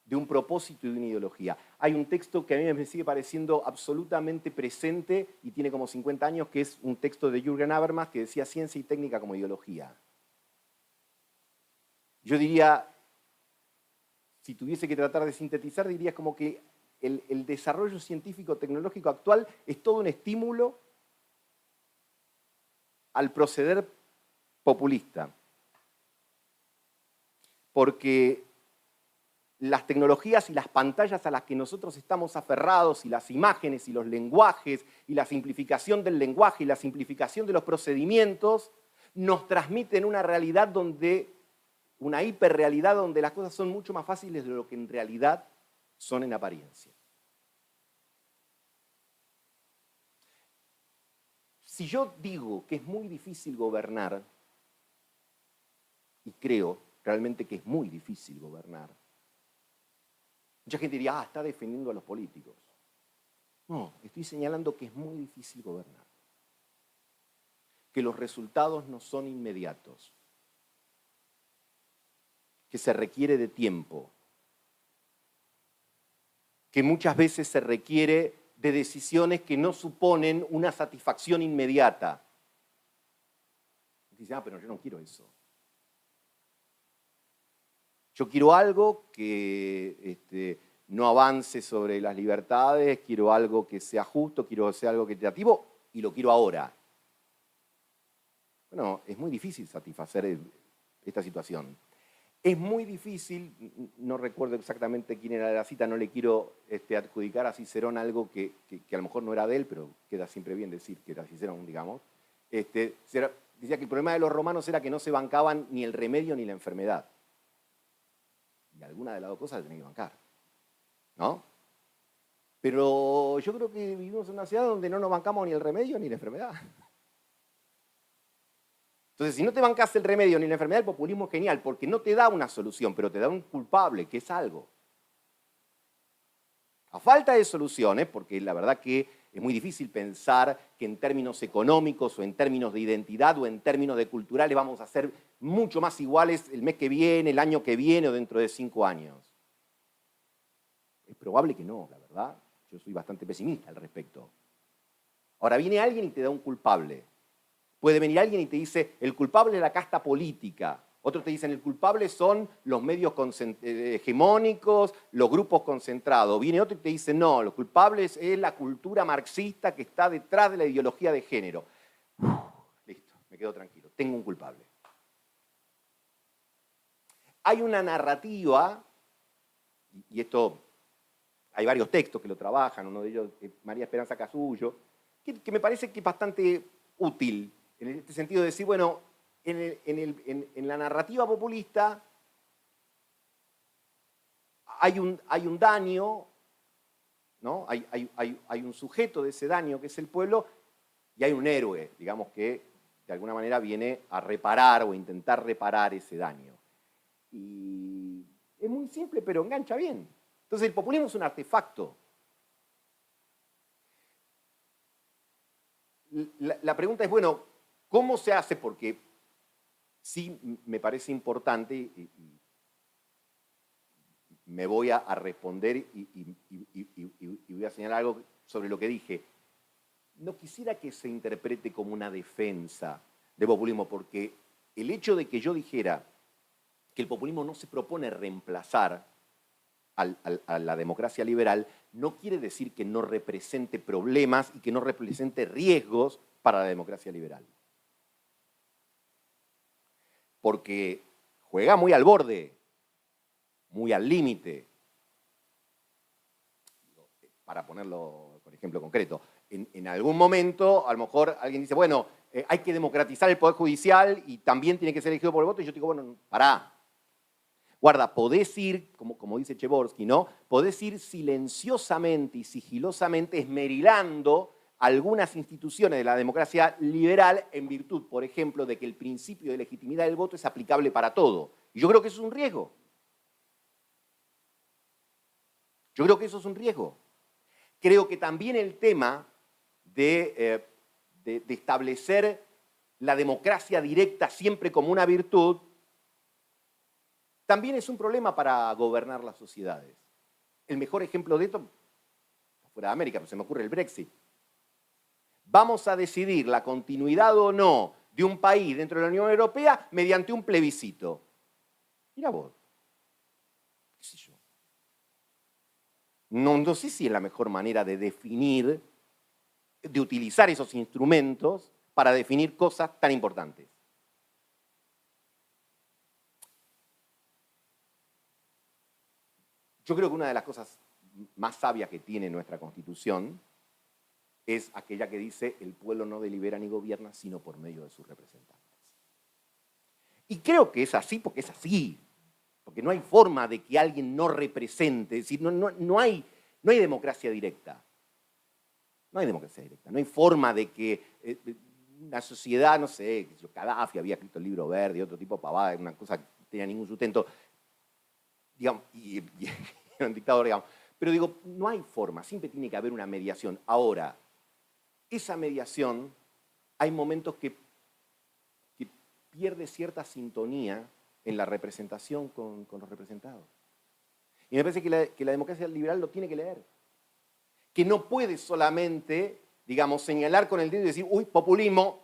de un propósito y de una ideología. Hay un texto que a mí me sigue pareciendo absolutamente presente y tiene como 50 años, que es un texto de Jürgen Habermas que decía ciencia y técnica como ideología. Yo diría, si tuviese que tratar de sintetizar, diría como que el desarrollo científico-tecnológico actual es todo un estímulo al proceder populista. Porque las tecnologías y las pantallas a las que nosotros estamos aferrados, y las imágenes y los lenguajes, y la simplificación del lenguaje y la simplificación de los procedimientos, nos transmiten una realidad donde, una hiperrealidad donde las cosas son mucho más fáciles de lo que en realidad son en apariencia. Si yo digo que es muy difícil gobernar, y creo realmente que es muy difícil gobernar, mucha gente diría, está defendiendo a los políticos. No, estoy señalando que es muy difícil gobernar. Que los resultados no son inmediatos. Que se requiere de tiempo. Que muchas veces se requiere de decisiones que no suponen una satisfacción inmediata. Dice, pero yo no quiero eso. Yo quiero algo que no avance sobre las libertades, quiero algo que sea justo, quiero hacer algo equitativo y lo quiero ahora. Bueno, es muy difícil satisfacer esta situación. Es muy difícil, no recuerdo exactamente quién era la cita, no le quiero adjudicar a Cicerón algo que a lo mejor no era de él, pero queda siempre bien decir que era Cicerón, digamos. Decía que el problema de los romanos era que no se bancaban ni el remedio ni la enfermedad. Y alguna de las dos cosas la tenés que bancar, ¿no? Pero yo creo que vivimos en una ciudad donde no nos bancamos ni el remedio ni la enfermedad. Entonces, si no te bancas el remedio ni la enfermedad, el populismo es genial, porque no te da una solución, pero te da un culpable, que es algo. A falta de soluciones, porque la verdad que es muy difícil pensar que en términos económicos o en términos de identidad o en términos de culturales vamos a ser mucho más iguales el mes que viene, el año que viene o dentro de 5 años. Es probable que no, la verdad. Yo soy bastante pesimista al respecto. Ahora viene alguien y te da un culpable. Puede venir alguien y te dice, el culpable es la casta política. Otros te dicen, el culpable son los medios hegemónicos, los grupos concentrados. Viene otro y te dice, no, los culpables es la cultura marxista que está detrás de la ideología de género. Listo, me quedo tranquilo, tengo un culpable. Hay una narrativa, y esto hay varios textos que lo trabajan, uno de ellos es María Esperanza Casullo, que me parece que es bastante útil, en este sentido de decir, bueno, en la narrativa populista hay un daño, ¿no? Hay un sujeto de ese daño que es el pueblo y hay un héroe, digamos, que de alguna manera viene a reparar o intentar reparar ese daño. Y es muy simple, pero engancha bien. Entonces el populismo es un artefacto. La pregunta es, bueno, ¿cómo se hace? Porque sí me parece importante y me voy a responder y voy a señalar algo sobre lo que dije. No quisiera que se interprete como una defensa del populismo, porque el hecho de que yo dijera que el populismo no se propone reemplazar a la democracia liberal, no quiere decir que no represente problemas y que no represente riesgos para la democracia liberal. Porque juega muy al borde, muy al límite. Para ponerlo con ejemplo concreto, en algún momento, a lo mejor alguien dice, bueno, hay que democratizar el Poder Judicial y también tiene que ser elegido por el voto, y yo digo, bueno, pará. Guarda, podés ir, como dice Chevorsky, ¿no? Podés ir silenciosamente y sigilosamente esmerilando algunas instituciones de la democracia liberal en virtud, por ejemplo, de que el principio de legitimidad del voto es aplicable para todo. Y yo creo que eso es un riesgo. Yo creo que eso es un riesgo. Creo que también el tema de establecer la democracia directa siempre como una virtud también es un problema para gobernar las sociedades. El mejor ejemplo de esto, fuera de América, pero se me ocurre el Brexit. Vamos a decidir la continuidad o no de un país dentro de la Unión Europea mediante un plebiscito. Mira vos. ¿Qué sé yo? No sé si es la mejor manera de definir, de utilizar esos instrumentos para definir cosas tan importantes. Yo creo que una de las cosas más sabias que tiene nuestra Constitución es aquella que dice el pueblo no delibera ni gobierna sino por medio de sus representantes. Y creo que es así porque es así. Porque no hay forma de que alguien no represente, es decir, no hay democracia directa. No hay democracia directa. No hay forma de que una sociedad, no sé, Gaddafi había escrito el Libro Verde, otro tipo de pavada, una cosa que no tenía ningún sustento, digamos, y era un dictador, digamos. Pero digo, no hay forma, siempre tiene que haber una mediación. Ahora, esa mediación, hay momentos que pierde cierta sintonía en la representación con los representados. Y me parece que la democracia liberal lo tiene que leer. Que no puede solamente, digamos, señalar con el dedo y decir, uy, populismo,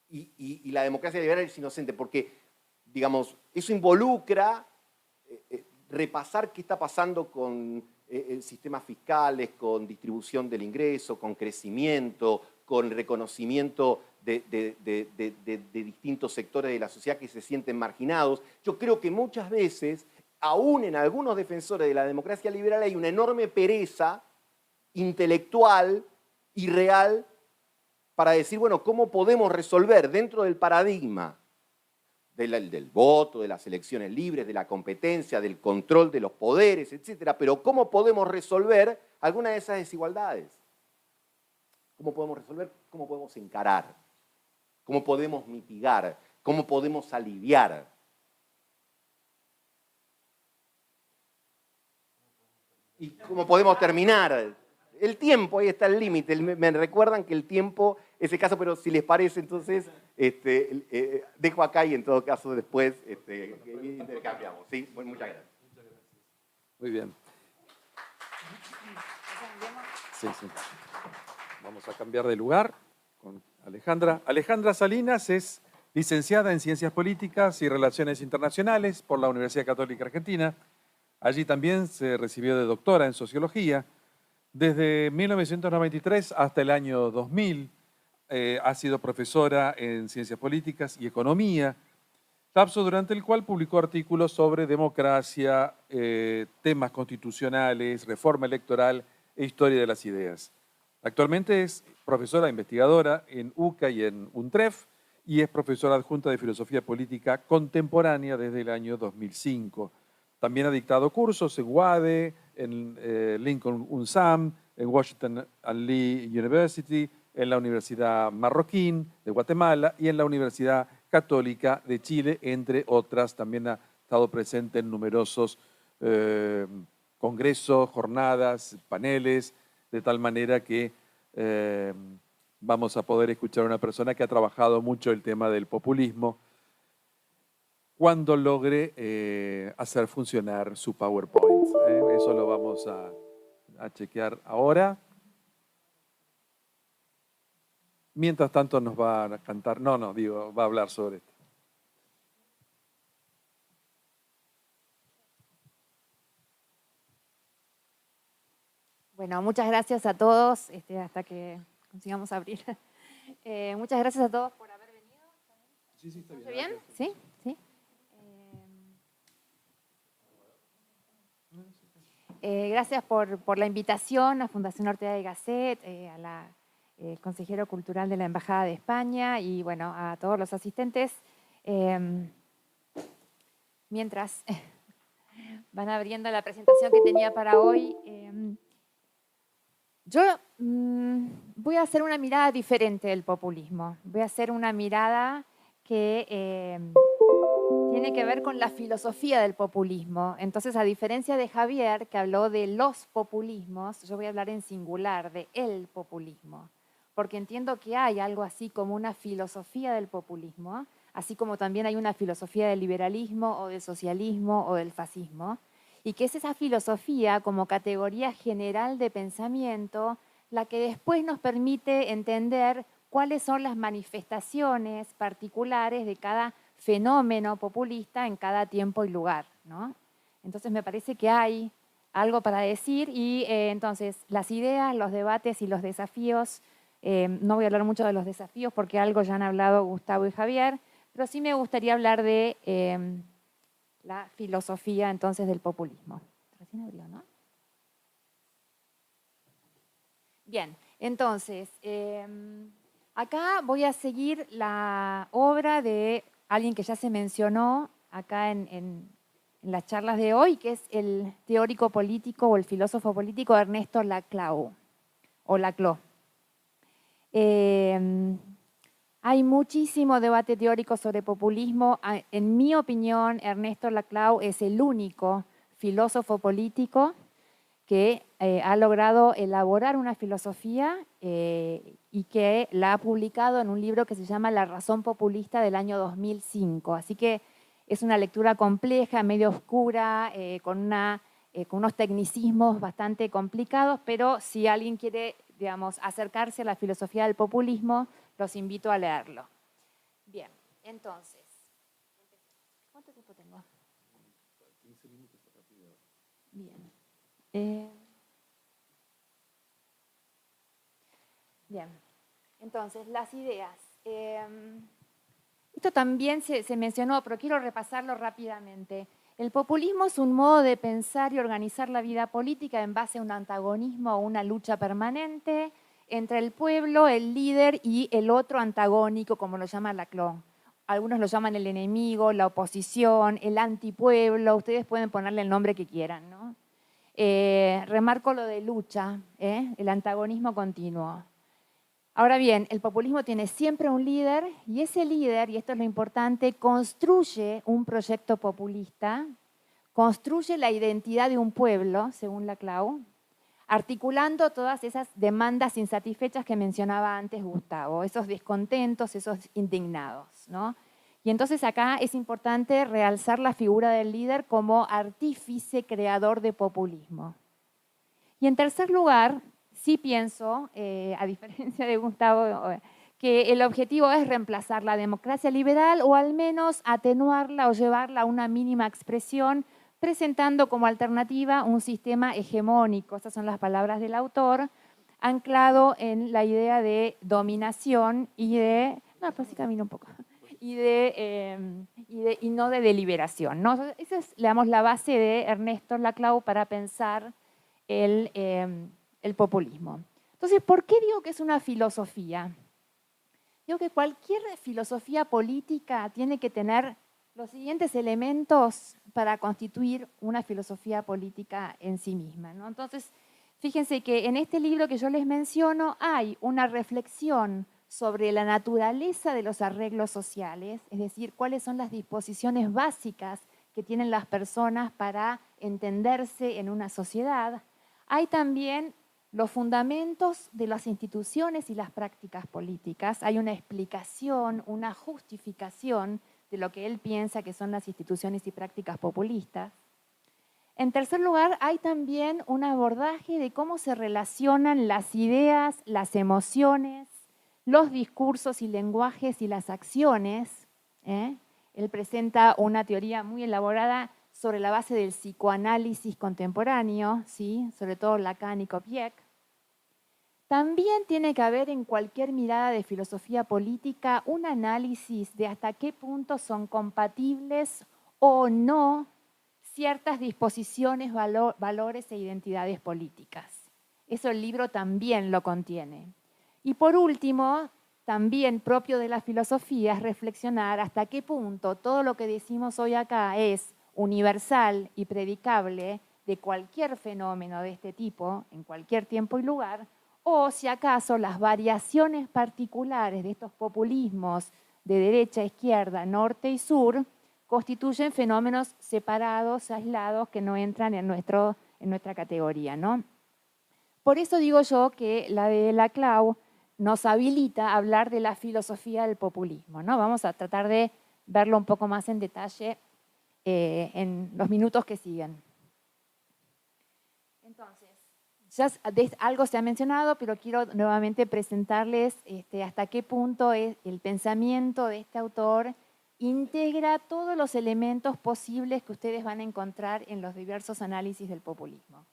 y la democracia liberal es inocente, porque, digamos, eso involucra repasar qué está pasando con sistemas fiscales, con distribución del ingreso, con crecimiento, con reconocimiento de distintos sectores de la sociedad que se sienten marginados. Yo creo que muchas veces, aún en algunos defensores de la democracia liberal, hay una enorme pereza intelectual y real para decir, bueno, ¿cómo podemos resolver dentro del paradigma del voto, de las elecciones libres, de la competencia, del control de los poderes, etcétera? Pero ¿cómo podemos resolver alguna de esas desigualdades? ¿Cómo podemos resolver? ¿Cómo podemos encarar? ¿Cómo podemos mitigar? ¿Cómo podemos aliviar? ¿Y cómo podemos terminar? El tiempo, ahí está el límite. Me recuerdan que el tiempo es escaso, pero si les parece, entonces dejo acá y en todo caso después intercambiamos. ¿Sí? Bueno, muchas gracias. Muy bien. Sí. Vamos a cambiar de lugar con Alejandra. Alejandra Salinas es licenciada en Ciencias Políticas y Relaciones Internacionales por la Universidad Católica Argentina. Allí también se recibió de doctora en Sociología. Desde 1993 hasta el año 2000 ha sido profesora en Ciencias Políticas y Economía, lapso durante el cual publicó artículos sobre democracia, temas constitucionales, reforma electoral e historia de las ideas. Actualmente es profesora investigadora en UCA y en UNTREF y es profesora adjunta de Filosofía Política Contemporánea desde el año 2005. También ha dictado cursos en UADE, en Lincoln UNSAM, en Washington and Lee University, en la Universidad Marroquín de Guatemala y en la Universidad Católica de Chile, entre otras. También ha estado presente en numerosos congresos, jornadas, paneles, de tal manera que vamos a poder escuchar a una persona que ha trabajado mucho el tema del populismo cuando logre hacer funcionar su PowerPoint. Eso lo vamos a chequear ahora. Mientras tanto nos va a cantar, va a hablar sobre esto. Bueno, muchas gracias a todos, hasta que consigamos abrir. Muchas gracias a todos por haber venido. Sí, está bien. ¿Está bien? ¿Sí? ¿Sí? Gracias por la invitación a Fundación Ortega y Gasset, al consejero cultural de la Embajada de España y bueno, a todos los asistentes. Mi mientras van abriendo la presentación que tenía para hoy, yo voy a hacer una mirada diferente del populismo. Voy a hacer una mirada que tiene que ver con la filosofía del populismo. Entonces, a diferencia de Javier, que habló de los populismos, yo voy a hablar en singular, de el populismo. Porque entiendo que hay algo así como una filosofía del populismo, así como también hay una filosofía del liberalismo o del socialismo o del fascismo, y que es esa filosofía como categoría general de pensamiento la que después nos permite entender cuáles son las manifestaciones particulares de cada fenómeno populista en cada tiempo y lugar, ¿no? Entonces me parece que hay algo para decir y entonces las ideas, los debates y los desafíos, no voy a hablar mucho de los desafíos porque algo ya han hablado Gustavo y Javier, pero sí me gustaría hablar de la filosofía entonces del populismo. Recién abrió, ¿no? Bien, entonces, acá voy a seguir la obra de alguien que ya se mencionó acá en las charlas de hoy, que es el teórico político o el filósofo político Ernesto Laclau, o Laclau. Hay muchísimo debate teórico sobre populismo. En mi opinión, Ernesto Laclau es el único filósofo político que ha logrado elaborar una filosofía y que la ha publicado en un libro que se llama La razón populista del año 2005. Así que es una lectura compleja, medio oscura, con unos tecnicismos bastante complicados, pero si alguien quiere, digamos, acercarse a la filosofía del populismo, los invito a leerlo. Bien, entonces, ¿cuánto tiempo tengo? 15 minutos. Bien. Bien, entonces, las ideas. Esto también se mencionó, pero quiero repasarlo rápidamente. El populismo es un modo de pensar y organizar la vida política en base a un antagonismo o una lucha permanente entre el pueblo, el líder y el otro antagónico, como lo llama Laclau. Algunos lo llaman el enemigo, la oposición, el antipueblo. Ustedes pueden ponerle el nombre que quieran, ¿no? Remarco lo de lucha, el antagonismo continuo. Ahora bien, el populismo tiene siempre un líder y ese líder, y esto es lo importante, construye un proyecto populista, construye la identidad de un pueblo, según Laclau, articulando todas esas demandas insatisfechas que mencionaba antes Gustavo, esos descontentos, esos indignados, ¿no? Y entonces acá es importante realzar la figura del líder como artífice creador de populismo. Y en tercer lugar, sí pienso, a diferencia de Gustavo, que el objetivo es reemplazar la democracia liberal o al menos atenuarla o llevarla a una mínima expresión, presentando como alternativa un sistema hegemónico, estas son las palabras del autor, anclado en la idea de dominación y de... No, pero sí camino un poco. Y no de deliberación, ¿no? Esa es, digamos, la base de Ernesto Laclau para pensar el populismo. Entonces, ¿por qué digo que es una filosofía? Digo que cualquier filosofía política tiene que tener los siguientes elementos para constituir una filosofía política en sí misma, ¿no? Entonces, fíjense que en este libro que yo les menciono hay una reflexión sobre la naturaleza de los arreglos sociales, es decir, cuáles son las disposiciones básicas que tienen las personas para entenderse en una sociedad. Hay también los fundamentos de las instituciones y las prácticas políticas. Hay una explicación, una justificación de lo que él piensa que son las instituciones y prácticas populistas. En tercer lugar, hay también un abordaje de cómo se relacionan las ideas, las emociones, los discursos y lenguajes y las acciones. Él presenta una teoría muy elaborada sobre la base del psicoanálisis contemporáneo, ¿sí? Sobre todo Lacan y Kopiec. También tiene que haber en cualquier mirada de filosofía política un análisis de hasta qué punto son compatibles o no ciertas disposiciones, valores e identidades políticas. Eso el libro también lo contiene. Y por último, también propio de la filosofía es reflexionar hasta qué punto todo lo que decimos hoy acá es universal y predicable de cualquier fenómeno de este tipo, en cualquier tiempo y lugar, o si acaso las variaciones particulares de estos populismos de derecha, izquierda, norte y sur constituyen fenómenos separados, aislados, que no entran en nuestra categoría, ¿no? Por eso digo yo que la de Laclau nos habilita a hablar de la filosofía del populismo, ¿no? Vamos a tratar de verlo un poco más en detalle en los minutos que siguen. Entonces, ya algo se ha mencionado, pero quiero nuevamente presentarles hasta qué punto el pensamiento de este autor integra todos los elementos posibles que ustedes van a encontrar en los diversos análisis del populismo.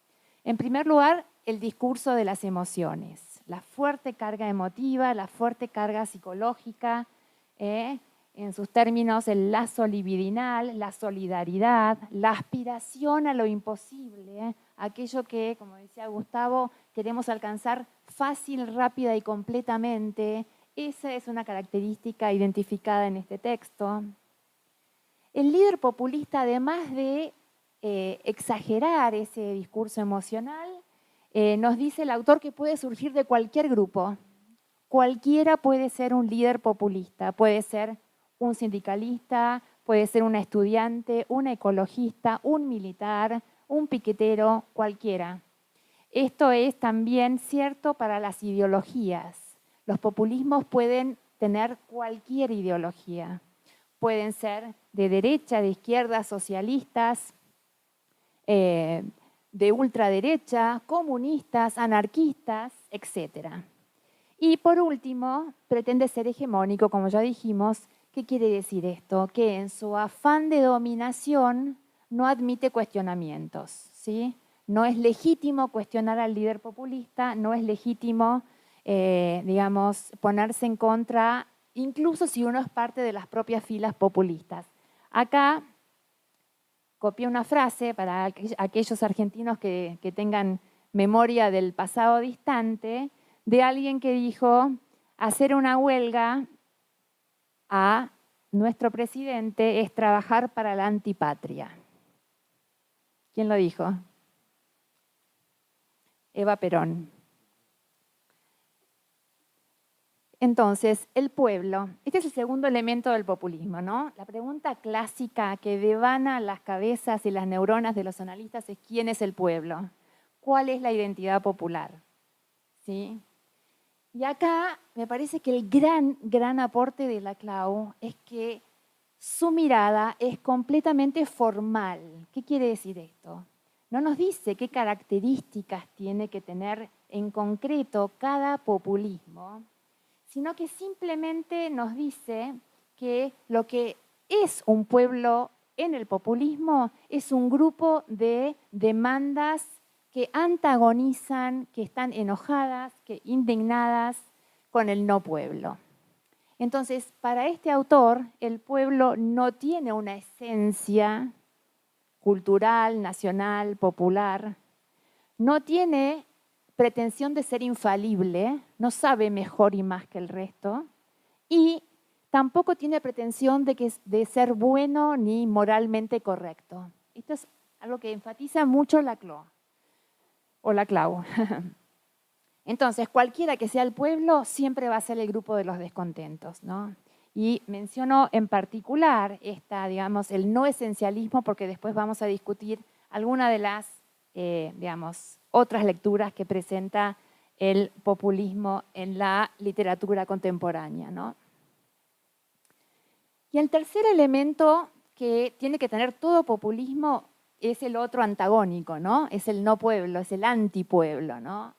En primer lugar, el discurso de las emociones, la fuerte carga emotiva, la fuerte carga psicológica, en sus términos el lazo libidinal, la solidaridad, la aspiración a lo imposible, aquello que, como decía Gustavo, queremos alcanzar fácil, rápida y completamente. Esa es una característica identificada en este texto. El líder populista, además de exagerar ese discurso emocional, nos dice el autor que puede surgir de cualquier grupo. Cualquiera puede ser un líder populista, puede ser un sindicalista, puede ser una estudiante, un ecologista, un militar, un piquetero, cualquiera. Esto es también cierto para las ideologías. Los populismos pueden tener cualquier ideología. Pueden ser de derecha, de izquierda, socialistas, de ultraderecha, comunistas, anarquistas, etc. Y por último, pretende ser hegemónico, como ya dijimos. ¿Qué quiere decir esto? Que en su afán de dominación no admite cuestionamientos, ¿sí? No es legítimo cuestionar al líder populista, no es legítimo, digamos, ponerse en contra, incluso si uno es parte de las propias filas populistas. Acá copié una frase para aquellos argentinos que tengan memoria del pasado distante, de alguien que dijo: hacer una huelga a nuestro presidente es trabajar para la antipatria. ¿Quién lo dijo? Eva Perón. Entonces, el pueblo. Este es el segundo elemento del populismo, ¿no? La pregunta clásica que devana las cabezas y las neuronas de los analistas es: ¿quién es el pueblo? ¿Cuál es la identidad popular? ¿Sí? Y acá me parece que el gran aporte de Laclau es que su mirada es completamente formal. ¿Qué quiere decir esto? No nos dice qué características tiene que tener en concreto cada populismo, sino que simplemente nos dice que lo que es un pueblo en el populismo es un grupo de demandas que antagonizan, que están enojadas, que indignadas con el no pueblo. Entonces, para este autor, el pueblo no tiene una esencia cultural, nacional, popular, no tiene pretensión de ser infalible, no sabe mejor y más que el resto, y tampoco tiene pretensión de ser bueno ni moralmente correcto. Esto es algo que enfatiza mucho Laclau. Entonces, cualquiera que sea el pueblo siempre va a ser el grupo de los descontentos, ¿no? Y menciono en particular digamos, el no esencialismo, porque después vamos a discutir alguna de las, digamos, otras lecturas que presenta el populismo en la literatura contemporánea, ¿no? Y el tercer elemento que tiene que tener todo populismo es el otro antagónico, ¿no? Es el no pueblo, es el antipueblo, ¿no?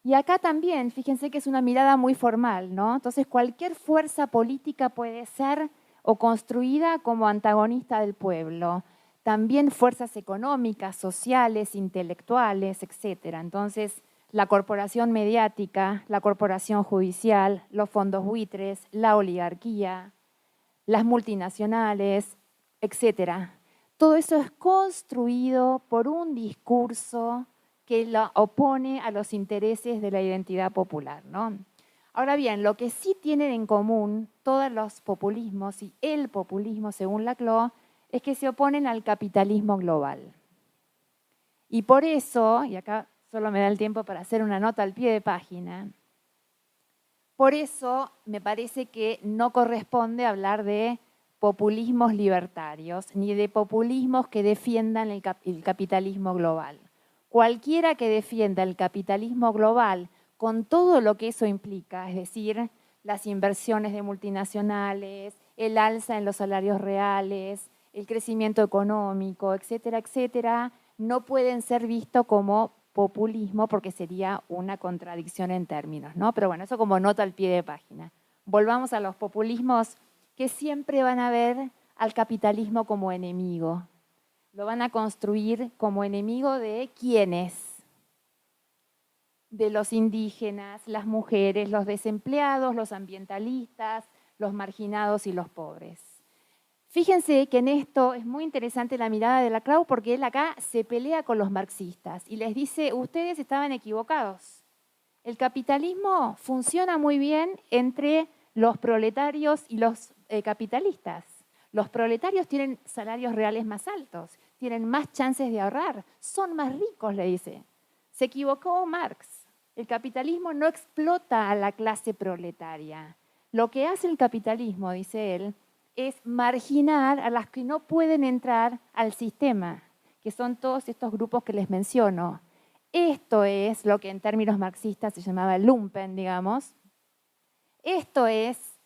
Y acá también, fíjense que es una mirada muy formal, ¿no? Entonces, cualquier fuerza política puede ser o construida como antagonista del pueblo. También fuerzas económicas, sociales, intelectuales, etc. Entonces, la corporación mediática, la corporación judicial, los fondos buitres, la oligarquía, las multinacionales, etc. Todo eso es construido por un discurso que lo opone a los intereses de la identidad popular, ¿no? Ahora bien, lo que sí tienen en común todos los populismos y el populismo, según Laclau, es que se oponen al capitalismo global. Y por eso, y acá solo me da el tiempo para hacer una nota al pie de página, por eso me parece que no corresponde hablar de populismos libertarios, ni de populismos que defiendan el capitalismo global. Cualquiera que defienda el capitalismo global con todo lo que eso implica, es decir, las inversiones de multinacionales, el alza en los salarios reales, el crecimiento económico, etcétera, etcétera, no pueden ser vistos como populismo porque sería una contradicción en términos, ¿no? Pero bueno, eso como nota al pie de página. Volvamos a los populismos que siempre van a ver al capitalismo como enemigo. Lo van a construir como enemigo de ¿quiénes? De los indígenas, las mujeres, los desempleados, los ambientalistas, los marginados y los pobres. Fíjense que en esto es muy interesante la mirada de Laclau porque él acá se pelea con los marxistas y les dice, ustedes estaban equivocados. El capitalismo funciona muy bien entre los proletarios y los capitalistas. Los proletarios tienen salarios reales más altos, tienen más chances de ahorrar, son más ricos, le dice. Se equivocó Marx. El capitalismo no explota a la clase proletaria. Lo que hace el capitalismo, dice él, es marginar a las que no pueden entrar al sistema, que son todos estos grupos que les menciono. Esto es lo que en términos marxistas se llamaba lumpen, digamos. Esto es,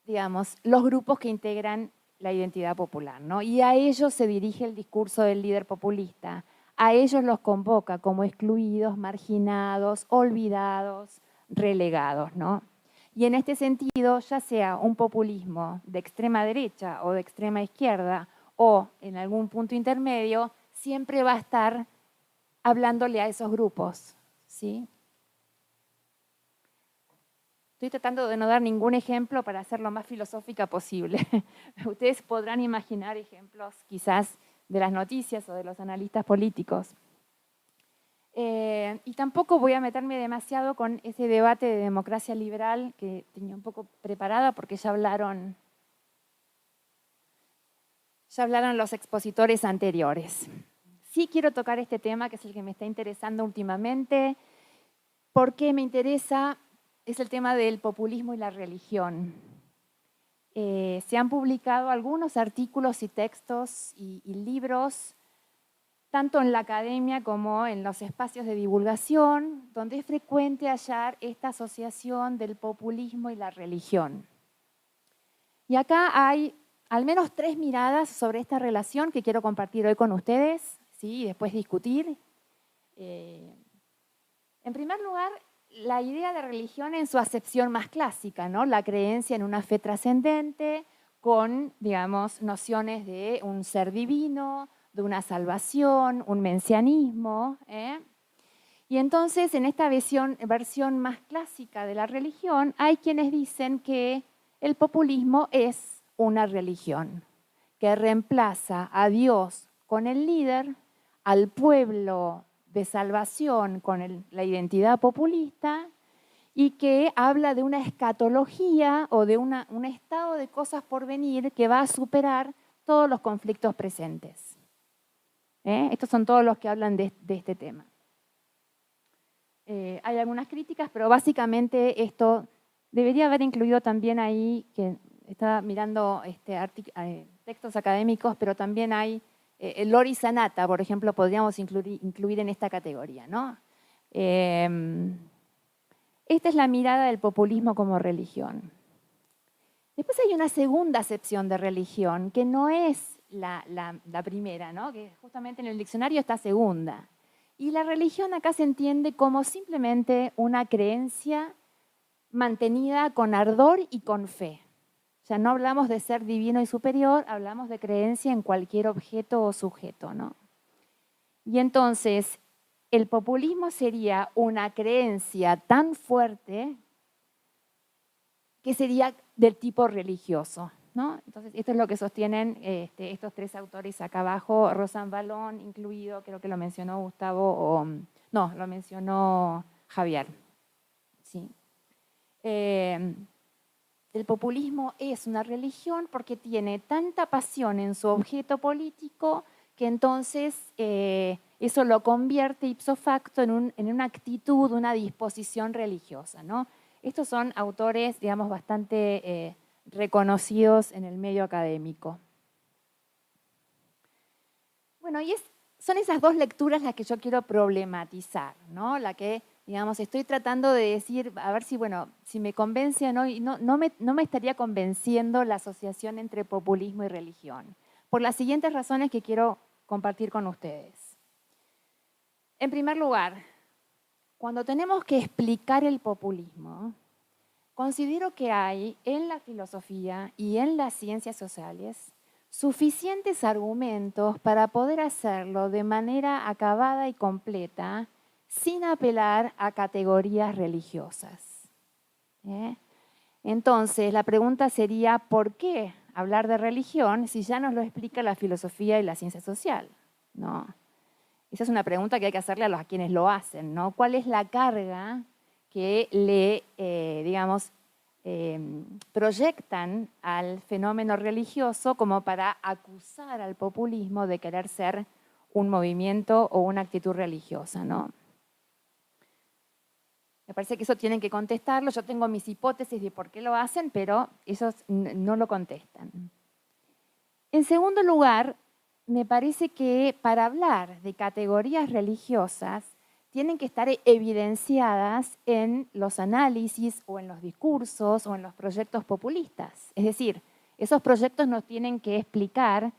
digamos, los grupos que integran la identidad popular, ¿no? Y a ellos se dirige el discurso del líder populista. A ellos los convoca como excluidos, marginados, olvidados, relegados, ¿no? Y en este sentido, ya sea un populismo de extrema derecha o de extrema izquierda o en algún punto intermedio, siempre va a estar hablándole a esos grupos, ¿sí? Estoy tratando de no dar ningún ejemplo para ser lo más filosófica posible. Ustedes podrán imaginar ejemplos quizás de las noticias o de los analistas políticos. Y tampoco voy a meterme demasiado con ese debate de democracia liberal que tenía un poco preparada porque ya hablaron los expositores anteriores. Sí quiero tocar este tema que es el que me está interesando últimamente. ¿Por qué me interesa? Es el tema del populismo y la religión. Se han publicado algunos artículos y textos y libros tanto en la academia como en los espacios de divulgación, donde es frecuente hallar esta asociación del populismo y la religión. Y acá hay al menos 3 miradas sobre esta relación que quiero compartir hoy con ustedes, ¿sí? Y después discutir. En primer lugar, la idea de religión en su acepción más clásica, ¿no? La creencia en una fe trascendente con, digamos, nociones de un ser divino, de una salvación, un mesianismo. Y entonces, en esta versión más clásica de la religión, hay quienes dicen que el populismo es una religión, que reemplaza a Dios con el líder, al pueblo de salvación con la identidad populista, y que habla de una escatología o de un estado de cosas por venir que va a superar todos los conflictos presentes. Estos son todos los que hablan de este tema. Hay algunas críticas, pero básicamente esto debería haber incluido también ahí, que estaba mirando textos académicos, pero también hay Lori Sanata, por ejemplo, podríamos incluir en esta categoría, ¿no? Esta es la mirada del populismo como religión. Después hay una segunda acepción de religión, que no es la primera, ¿no? Que justamente en el diccionario está segunda. Y la religión acá se entiende como simplemente una creencia mantenida con ardor y con fe. O sea, no hablamos de ser divino y superior, hablamos de creencia en cualquier objeto o sujeto, ¿no? Y entonces, el populismo sería una creencia tan fuerte que sería del tipo religioso, ¿no? Entonces, esto es lo que sostienen estos 3 autores acá abajo, Rosan Valón incluido, creo que lo mencionó Gustavo, no, lo mencionó Javier. ¿Sí? el populismo es una religión porque tiene tanta pasión en su objeto político que entonces eso lo convierte ipso facto en una actitud, una disposición religiosa, ¿no? Estos son autores, digamos, bastante reconocidos en el medio académico. Bueno, y son esas dos lecturas las que yo quiero problematizar, ¿no? La que, digamos, estoy tratando de decir, a ver si, bueno, si me convence o no, y no me estaría convenciendo la asociación entre populismo y religión, por las siguientes razones que quiero compartir con ustedes. En primer lugar, cuando tenemos que explicar el populismo, considero que hay en la filosofía y en las ciencias sociales suficientes argumentos para poder hacerlo de manera acabada y completa sin apelar a categorías religiosas. Entonces, la pregunta sería, ¿por qué hablar de religión si ya nos lo explica la filosofía y la ciencia social? ¿No? Esa es una pregunta que hay que hacerle a quienes lo hacen, ¿no? ¿Cuál es la carga que le, digamos, proyectan al fenómeno religioso como para acusar al populismo de querer ser un movimiento o una actitud religiosa, ¿no? Me parece que eso tienen que contestarlo. Yo tengo mis hipótesis de por qué lo hacen, pero ellos no lo contestan. En segundo lugar, me parece que para hablar de categorías religiosas tienen que estar evidenciadas en los análisis o en los discursos o en los proyectos populistas. Es decir, esos proyectos nos tienen que explicar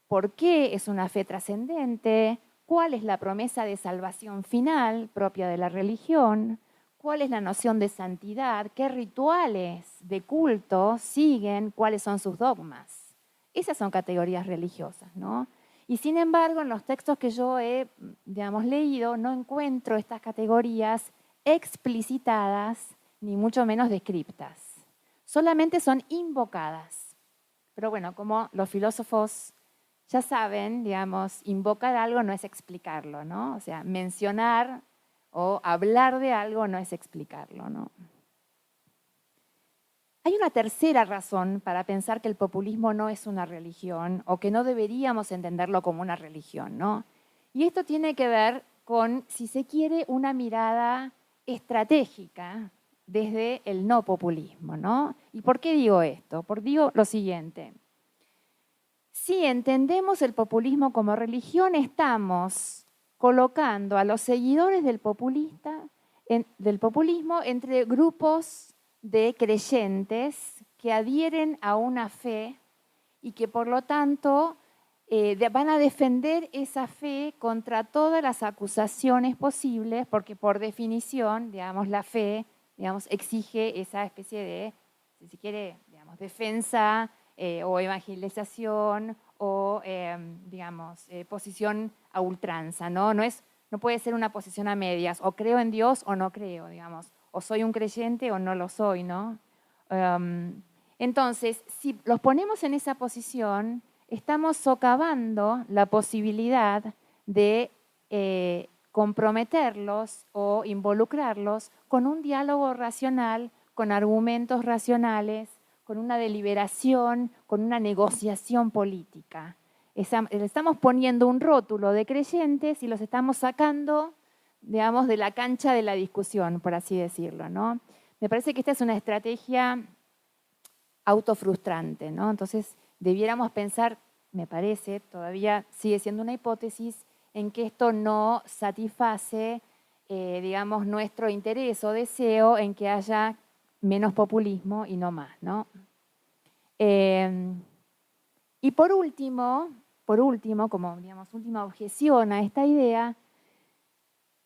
por qué es una fe trascendente, cuál es la promesa de salvación final propia de la religión, cuál es la noción de santidad, qué rituales de culto siguen, cuáles son sus dogmas. Esas son categorías religiosas, ¿no? Y sin embargo, en los textos que yo he, digamos, leído, no encuentro estas categorías explicitadas, ni mucho menos descriptas. Solamente son invocadas. Pero bueno, como los filósofos ya saben, digamos, invocar algo no es explicarlo, ¿no? O sea, mencionar o hablar de algo no es explicarlo, ¿no? Hay una tercera razón para pensar que el populismo no es una religión o que no deberíamos entenderlo como una religión, ¿no? Y esto tiene que ver con, si se quiere, una mirada estratégica desde el no populismo, ¿no? ¿Y por qué digo esto? Porque digo lo siguiente. Si entendemos el populismo como religión, estamos colocando a los seguidores del populismo entre grupos de creyentes que adhieren a una fe y que por lo tanto van a defender esa fe contra todas las acusaciones posibles, porque por definición, digamos, la fe, digamos, exige esa especie de, si se quiere, digamos, defensa o evangelización o, digamos, posición a ultranza, ¿no? No puede ser una posición a medias, o creo en Dios o no creo, digamos. O soy un creyente o no lo soy, ¿no? Entonces, si los ponemos en esa posición, estamos socavando la posibilidad de comprometerlos o involucrarlos con un diálogo racional, con argumentos racionales, con una deliberación, con una negociación política. Le estamos poniendo un rótulo de creyentes y los estamos sacando, digamos, de la cancha de la discusión, por así decirlo, ¿no? Me parece que esta es una estrategia autofrustrante, ¿no? Entonces, debiéramos pensar, me parece, todavía sigue siendo una hipótesis, en que esto no satisface, digamos, nuestro interés o deseo en que haya menos populismo y no más, ¿no? Y por último, como, digamos, última objeción a esta idea,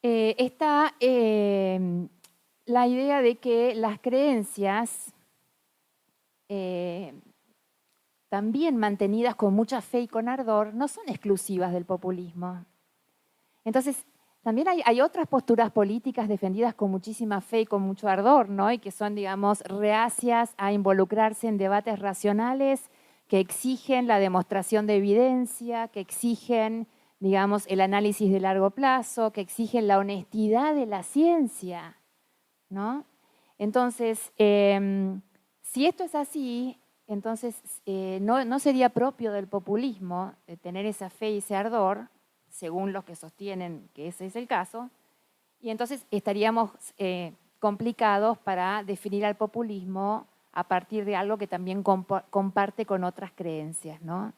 está la idea de que las creencias, también mantenidas con mucha fe y con ardor, no son exclusivas del populismo. Entonces, también hay otras posturas políticas defendidas con muchísima fe y con mucho ardor, ¿no? Y que son, digamos, reacias a involucrarse en debates racionales que exigen la demostración de evidencia, que exigen, digamos, el análisis de largo plazo, que exigen la honestidad de la ciencia, ¿no? Entonces, Si esto es así, entonces no sería propio del populismo tener esa fe y ese ardor, según los que sostienen que ese es el caso, y entonces estaríamos complicados para definir al populismo a partir de algo que también comparte con otras creencias, ¿no?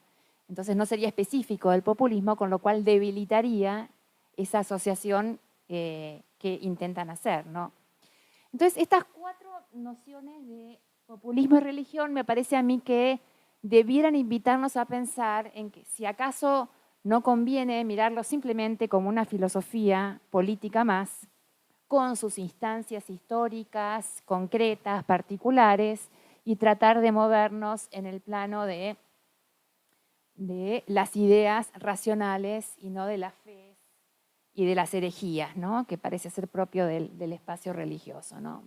Entonces no sería específico del populismo, con lo cual debilitaría esa asociación que intentan hacer, ¿no? Entonces estas 4 nociones de populismo y religión me parece a mí que debieran invitarnos a pensar en que si acaso no conviene mirarlo simplemente como una filosofía política más, con sus instancias históricas, concretas, particulares, y tratar de movernos en el plano de las ideas racionales y no de la fe y de las herejías, ¿no? Que parece ser propio del espacio religioso, ¿no?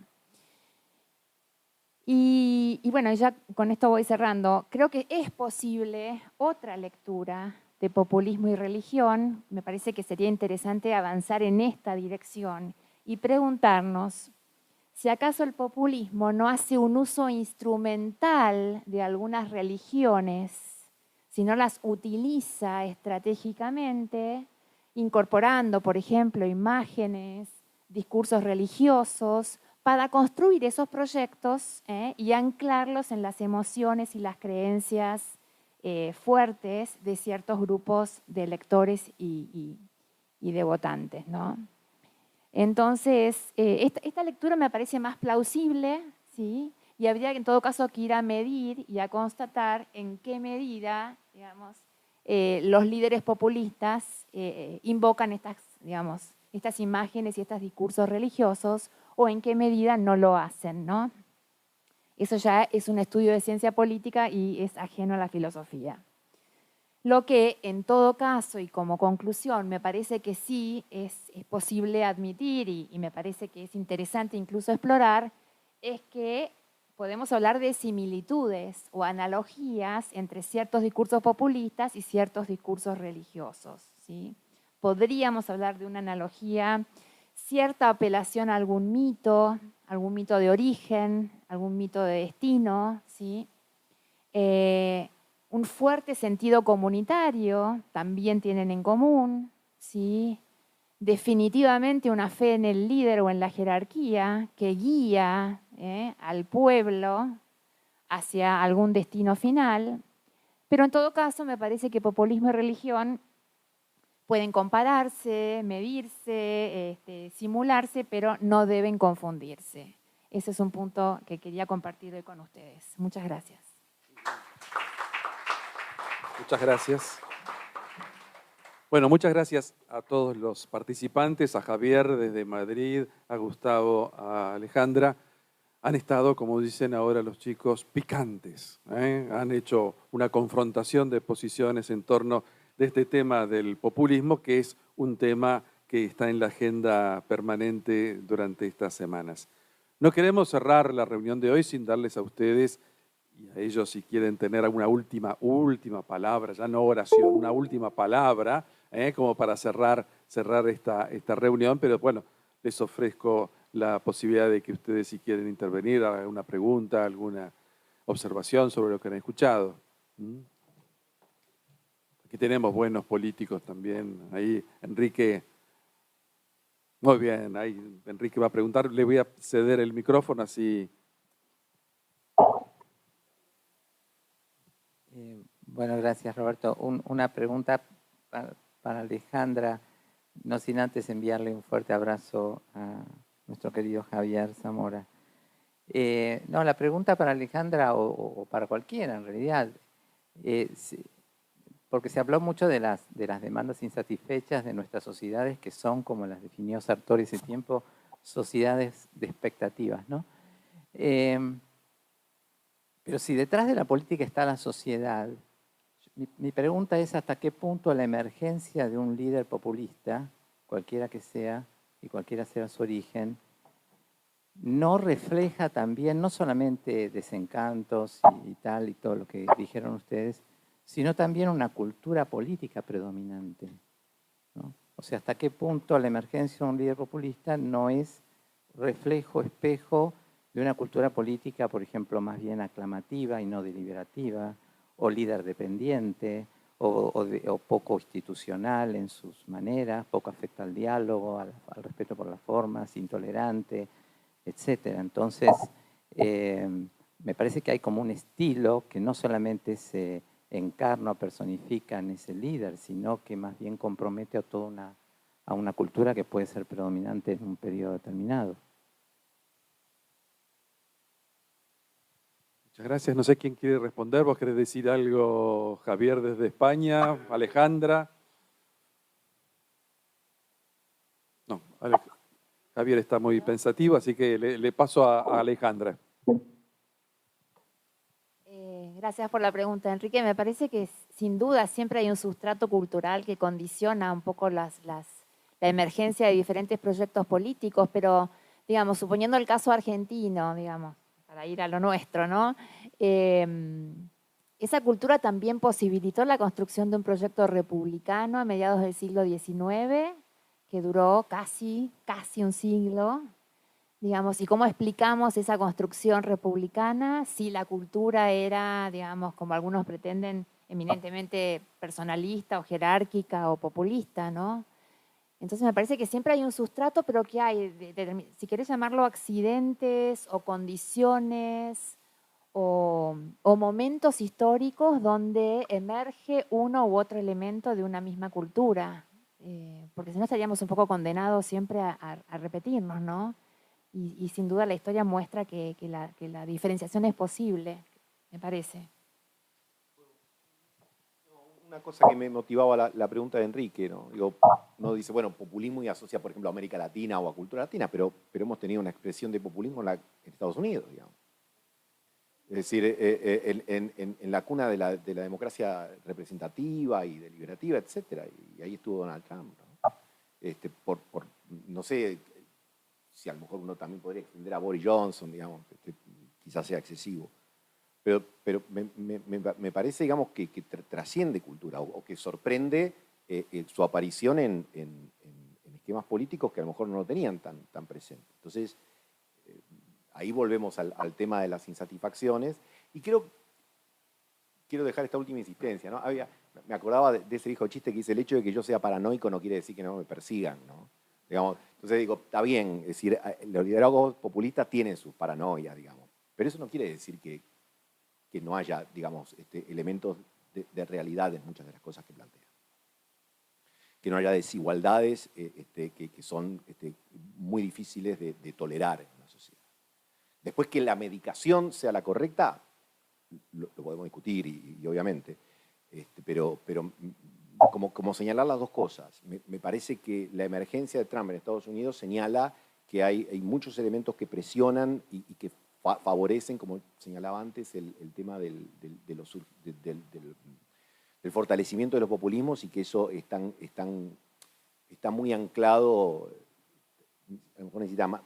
Y bueno, ya con esto voy cerrando. Creo que es posible otra lectura de populismo y religión. Me parece que sería interesante avanzar en esta dirección y preguntarnos si acaso el populismo no hace un uso instrumental de algunas religiones, si no las utiliza estratégicamente, incorporando, por ejemplo, imágenes, discursos religiosos, para construir esos proyectos y anclarlos en las emociones y las creencias fuertes de ciertos grupos de lectores y de votantes, ¿no? Entonces, esta lectura me parece más plausible, ¿sí? Y habría en todo caso que ir a medir y a constatar en qué medida, digamos, los líderes populistas invocan estas imágenes y estos discursos religiosos, o en qué medida no lo hacen, ¿no? Eso ya es un estudio de ciencia política y es ajeno a la filosofía. Lo que, en todo caso, y como conclusión, me parece que sí es posible admitir y me parece que es interesante incluso explorar, es que podemos hablar de similitudes o analogías entre ciertos discursos populistas y ciertos discursos religiosos, ¿sí? Podríamos hablar de una analogía, cierta apelación a algún mito de origen, algún mito de destino, ¿sí? Un fuerte sentido comunitario también tienen en común, ¿sí? Definitivamente una fe en el líder o en la jerarquía que guía al pueblo hacia algún destino final, pero en todo caso me parece que populismo y religión pueden compararse, medirse, simularse, pero no deben confundirse. Ese es un punto que quería compartir hoy con ustedes. Muchas gracias. Muchas gracias. Bueno, muchas gracias a todos los participantes, a Javier desde Madrid, a Gustavo, a Alejandra. Han estado, como dicen ahora los chicos, picantes. Han hecho una confrontación de posiciones en torno de este tema del populismo, que es un tema que está en la agenda permanente durante estas semanas. No queremos cerrar la reunión de hoy sin darles a ustedes y a ellos, si quieren tener alguna última palabra, ya no oración, una última palabra, como para cerrar esta reunión, pero bueno, les ofrezco la posibilidad de que ustedes, si quieren intervenir, hagan una pregunta, alguna observación sobre lo que han escuchado. Aquí tenemos buenos políticos también. Ahí Enrique, muy bien, ahí Enrique va a preguntar, le voy a ceder el micrófono así. Bueno, gracias Roberto. Una pregunta para Alejandra, no sin antes enviarle un fuerte abrazo a nuestro querido Javier Zamora. No, la pregunta para Alejandra o para cualquiera en realidad, porque se habló mucho de las demandas insatisfechas de nuestras sociedades, que son, como las definió Sartori hace tiempo, sociedades de expectativas, ¿no? Pero si detrás de la política está la sociedad, mi pregunta es hasta qué punto la emergencia de un líder populista, cualquiera que sea y cualquiera sea su origen, no refleja también, no solamente desencantos y tal y todo lo que dijeron ustedes, sino también una cultura política predominante, ¿no? O sea, hasta qué punto la emergencia de un líder populista no es reflejo, espejo de una cultura política, por ejemplo, más bien aclamativa y no deliberativa, o líder dependiente, o poco institucional en sus maneras, poco afecto al diálogo, al respeto por las formas, intolerante, etc. Entonces, me parece que hay como un estilo que no solamente se encarna o personifica en ese líder, sino que más bien compromete a una cultura que puede ser predominante en un periodo determinado. Muchas gracias. No sé quién quiere responder. ¿Vos querés decir algo, Javier, desde España? Alejandra. No, Javier está muy pensativo, así que le paso a Alejandra. Gracias por la pregunta, Enrique. Me parece que sin duda siempre hay un sustrato cultural que condiciona un poco la emergencia de diferentes proyectos políticos, pero, digamos, suponiendo el caso argentino, digamos, para ir a lo nuestro, ¿no? Esa cultura también posibilitó la construcción de un proyecto republicano a mediados del siglo XIX, que duró casi un siglo, digamos, y cómo explicamos esa construcción republicana si la cultura era, digamos, como algunos pretenden, eminentemente personalista o jerárquica o populista, ¿no? Entonces me parece que siempre hay un sustrato, pero que hay, si querés llamarlo accidentes o condiciones o momentos históricos donde emerge uno u otro elemento de una misma cultura, porque si no estaríamos un poco condenados siempre a repetirnos, ¿no? Y sin duda la historia muestra que la diferenciación es posible, me parece. Una cosa que me motivaba la pregunta de Enrique, ¿no? Digo, uno dice, bueno, populismo y asocia, por ejemplo, a América Latina o a cultura latina, pero hemos tenido una expresión de populismo en Estados Unidos, digamos. Es decir, en la cuna de la democracia representativa y deliberativa, etcétera, y ahí estuvo Donald Trump, ¿no? No sé si a lo mejor uno también podría extender a Boris Johnson, digamos, quizás sea excesivo. Pero me parece, digamos, que trasciende cultura o que sorprende su aparición en esquemas políticos que a lo mejor no lo tenían tan presente. Entonces, ahí volvemos al tema de las insatisfacciones y quiero dejar esta última insistencia, ¿no? Me acordaba de ese viejo chiste que dice, el hecho de que yo sea paranoico no quiere decir que no me persigan, ¿no? Digamos, entonces digo, está bien, es decir, los liderazgos populistas tienen sus paranoias, digamos, pero eso no quiere decir que no haya, digamos, elementos de realidad en muchas de las cosas que plantean. Que no haya desigualdades que son muy difíciles de tolerar en una sociedad. Después que la medicación sea la correcta, lo podemos discutir y obviamente, pero como señalar las dos cosas, me parece que la emergencia de Trump en Estados Unidos señala que hay muchos elementos que presionan y que favorecen, como señalaba antes, el tema del fortalecimiento de los populismos y que eso está muy anclado, a lo mejor necesita más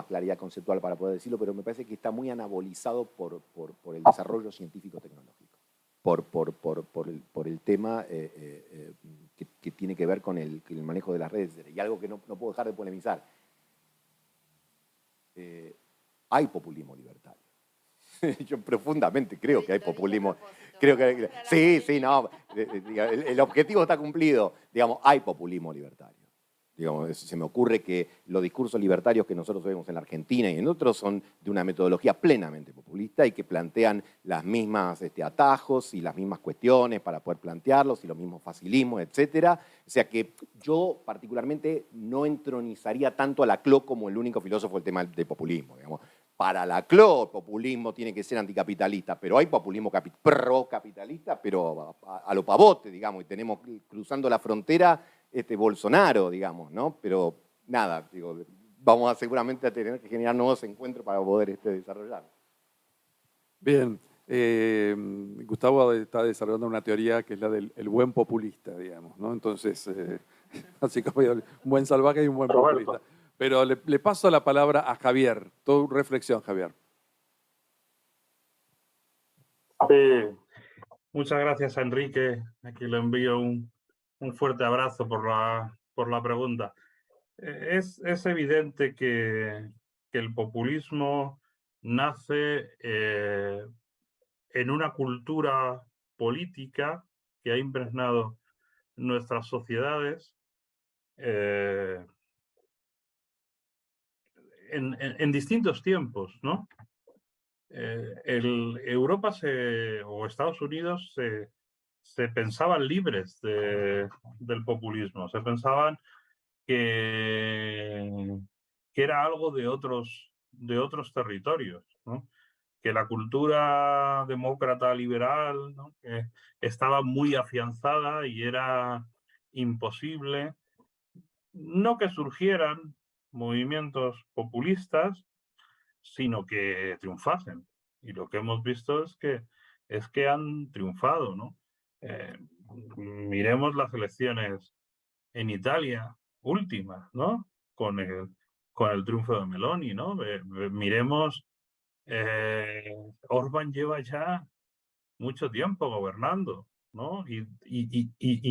claridad conceptual para poder decirlo, pero me parece que está muy anabolizado por el desarrollo científico-tecnológico, por el tema que tiene que ver con el manejo de las redes, y algo que no puedo dejar de polemizar. Hay populismo libertario. Yo profundamente creo que hay populismo. Creo que, sí, no. El objetivo está cumplido. Digamos, hay populismo libertario. Digamos, se me ocurre que los discursos libertarios que nosotros vemos en la Argentina y en otros son de una metodología plenamente populista y que plantean las mismas atajos y las mismas cuestiones para poder plantearlos y los mismos facilismos, etc. O sea que yo particularmente no entronizaría tanto a Laclau como el único filósofo del tema del populismo. Digamos. Para Laclau el populismo tiene que ser anticapitalista, pero hay populismo pro-capitalista, pero a lo pavote, digamos, y tenemos cruzando la frontera Bolsonaro, digamos, ¿no? Pero nada, digo, vamos seguramente a tener que generar nuevos encuentros para poder desarrollar. Bien, Gustavo está desarrollando una teoría que es la del buen populista, digamos, ¿no? Entonces, así como un buen salvaje y un buen populista. Pero le paso la palabra a Javier. Tu reflexión, Javier. Muchas gracias a Enrique, aquí le envío un fuerte abrazo por la pregunta. Es evidente que que el populismo nace en una cultura política que ha impregnado nuestras sociedades en distintos tiempos, ¿no? Europa o Estados Unidos se pensaban libres del populismo, se pensaban que era algo de otros territorios, ¿no? Que la cultura demócrata liberal, ¿no? Que estaba muy afianzada y era imposible no que surgieran movimientos populistas, sino que triunfasen. Y lo que hemos visto es que han triunfado, ¿no? Miremos las elecciones en Italia, últimas, ¿no? Con el triunfo de Meloni, ¿no? Miremos, Orbán lleva ya mucho tiempo gobernando, ¿no? Y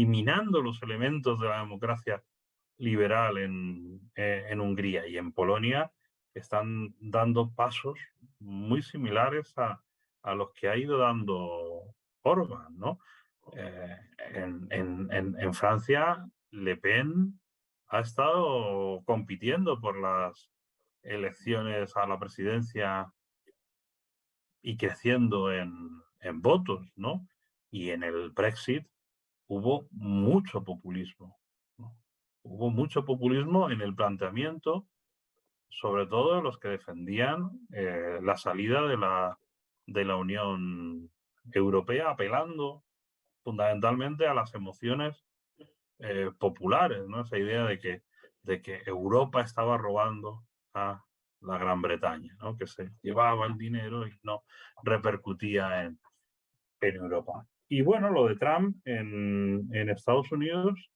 minando los elementos de la democracia liberal en Hungría y en Polonia están dando pasos muy similares a los que ha ido dando Orbán, ¿no? En Francia, Le Pen ha estado compitiendo por las elecciones a la presidencia y creciendo en votos, ¿no? Y en el Brexit hubo mucho populismo, ¿no? Hubo mucho populismo en el planteamiento, sobre todo los que defendían la salida de la Unión Europea, apelando fundamentalmente a las emociones populares, ¿no? Esa idea de que Europa estaba robando a la Gran Bretaña, ¿no? Que se llevaba el dinero y no repercutía en Europa. Y bueno, lo de Trump en Estados Unidos,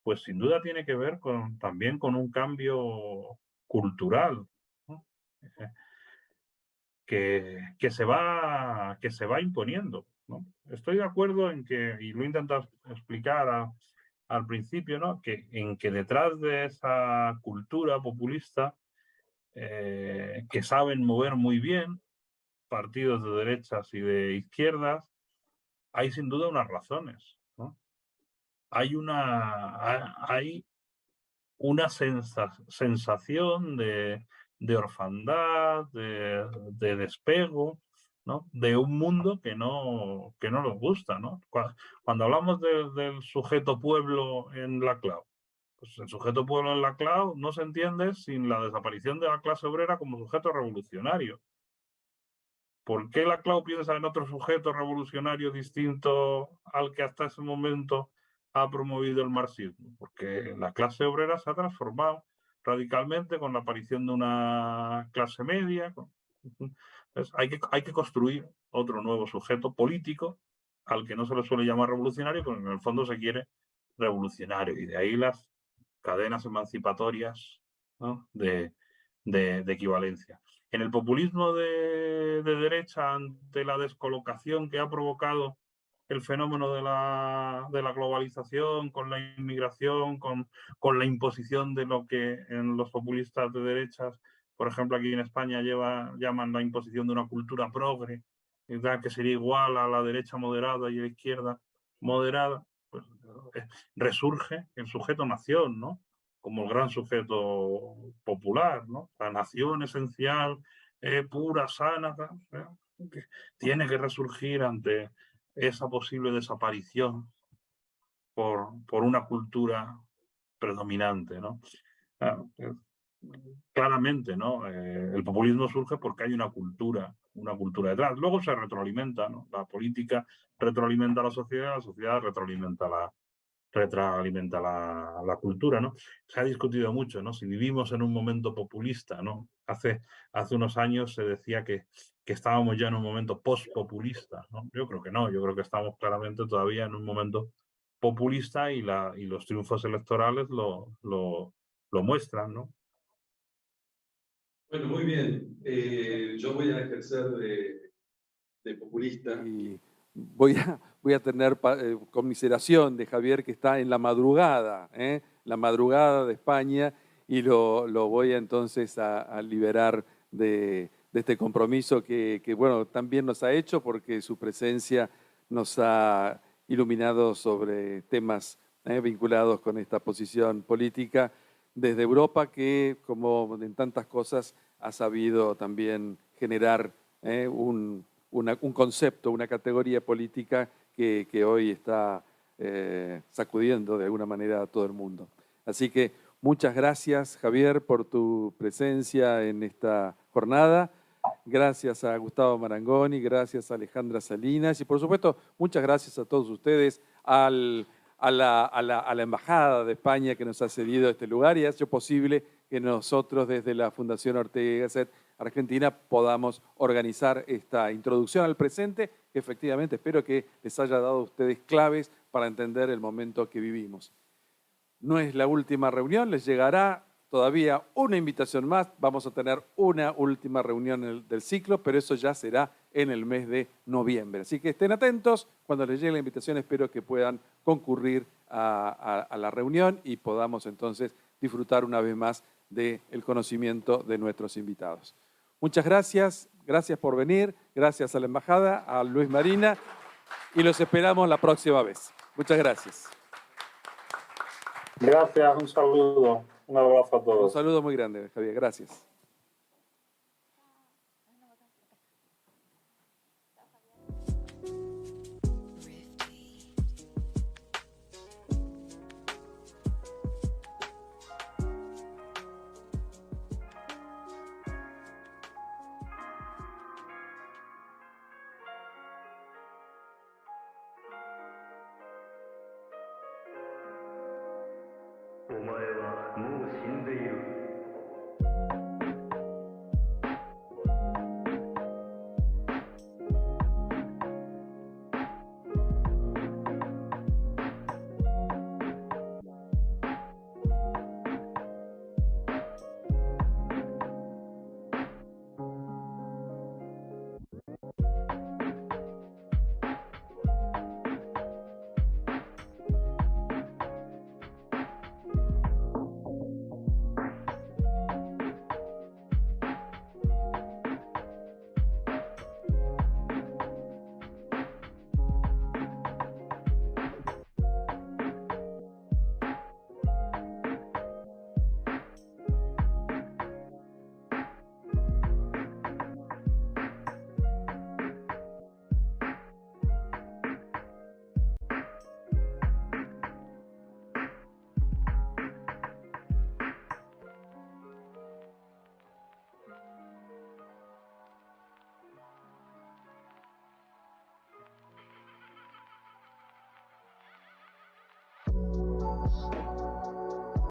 pues sin duda tiene que ver también con un cambio cultural, ¿no? que se va imponiendo, ¿no? Estoy de acuerdo en que, y lo he intentado explicar al principio, ¿no? En que detrás de esa cultura populista que saben mover muy bien partidos de derechas y de izquierdas, hay sin duda unas razones, ¿no? Hay una sensación de orfandad, de despego, ¿no? De un mundo que no nos gusta, ¿no? Cuando hablamos del sujeto pueblo en la clau, pues el sujeto pueblo en la clau no se entiende sin la desaparición de la clase obrera como sujeto revolucionario. ¿Por qué la clau piensa en otro sujeto revolucionario distinto al que hasta ese momento ha promovido el marxismo? Porque la clase obrera se ha transformado radicalmente con la aparición de una clase media. Entonces, hay que construir otro nuevo sujeto político al que no se le suele llamar revolucionario, pero en el fondo se quiere revolucionario. Y de ahí las cadenas emancipatorias, ¿no? de equivalencia. En el populismo de derecha, ante la descolocación que ha provocado el fenómeno de la globalización, con la inmigración, con la imposición de lo que en los populistas de derechas, por ejemplo, aquí en España llaman la imposición de una cultura progre, que sería igual a la derecha moderada y a la izquierda moderada, pues resurge el sujeto nación, ¿no? Como el gran sujeto popular, ¿no? La nación esencial, pura, sana, que tiene que resurgir ante esa posible desaparición por una cultura predominante, ¿no? Claramente, ¿no? El populismo surge porque hay una cultura detrás. Luego se retroalimenta, ¿no? La política retroalimenta a la sociedad retroalimenta la cultura, ¿no? Se ha discutido mucho, ¿no? Si vivimos en un momento populista, ¿no? Hace unos años se decía que estábamos ya en un momento post-populista, ¿no? Yo creo que no, yo creo que estamos claramente todavía en un momento populista y los triunfos electorales lo muestran, ¿no? Bueno, muy bien. Yo voy a ejercer de populista. Y voy a tener conmiseración de Javier, que está en la madrugada de España, y lo voy entonces a liberar de este compromiso que, bueno, también nos ha hecho porque su presencia nos ha iluminado sobre temas vinculados con esta posición política desde Europa que, como en tantas cosas, ha sabido también generar un concepto, una categoría política que hoy está sacudiendo de alguna manera a todo el mundo. Así que muchas gracias, Javier, por tu presencia en esta jornada. Gracias a Gustavo Marangoni, gracias a Alejandra Salinas y por supuesto muchas gracias a todos ustedes, a la Embajada de España que nos ha cedido este lugar y ha hecho posible que nosotros desde la Fundación Ortega y Gasset Argentina podamos organizar esta introducción al presente, que efectivamente espero que les haya dado a ustedes claves para entender el momento que vivimos. No es la última reunión, les llegará todavía una invitación más. Vamos a tener una última reunión del ciclo, pero eso ya será en el mes de noviembre. Así que estén atentos. Cuando les llegue la invitación, espero que puedan concurrir a la reunión y podamos entonces disfrutar una vez más del conocimiento de nuestros invitados. Muchas gracias. Gracias por venir. Gracias a la Embajada, a Luis Marina, y los esperamos la próxima vez. Muchas gracias. Gracias, un saludo, un abrazo a todos. Un saludo muy grande, Javier. Gracias.「お前はもう死んでいる」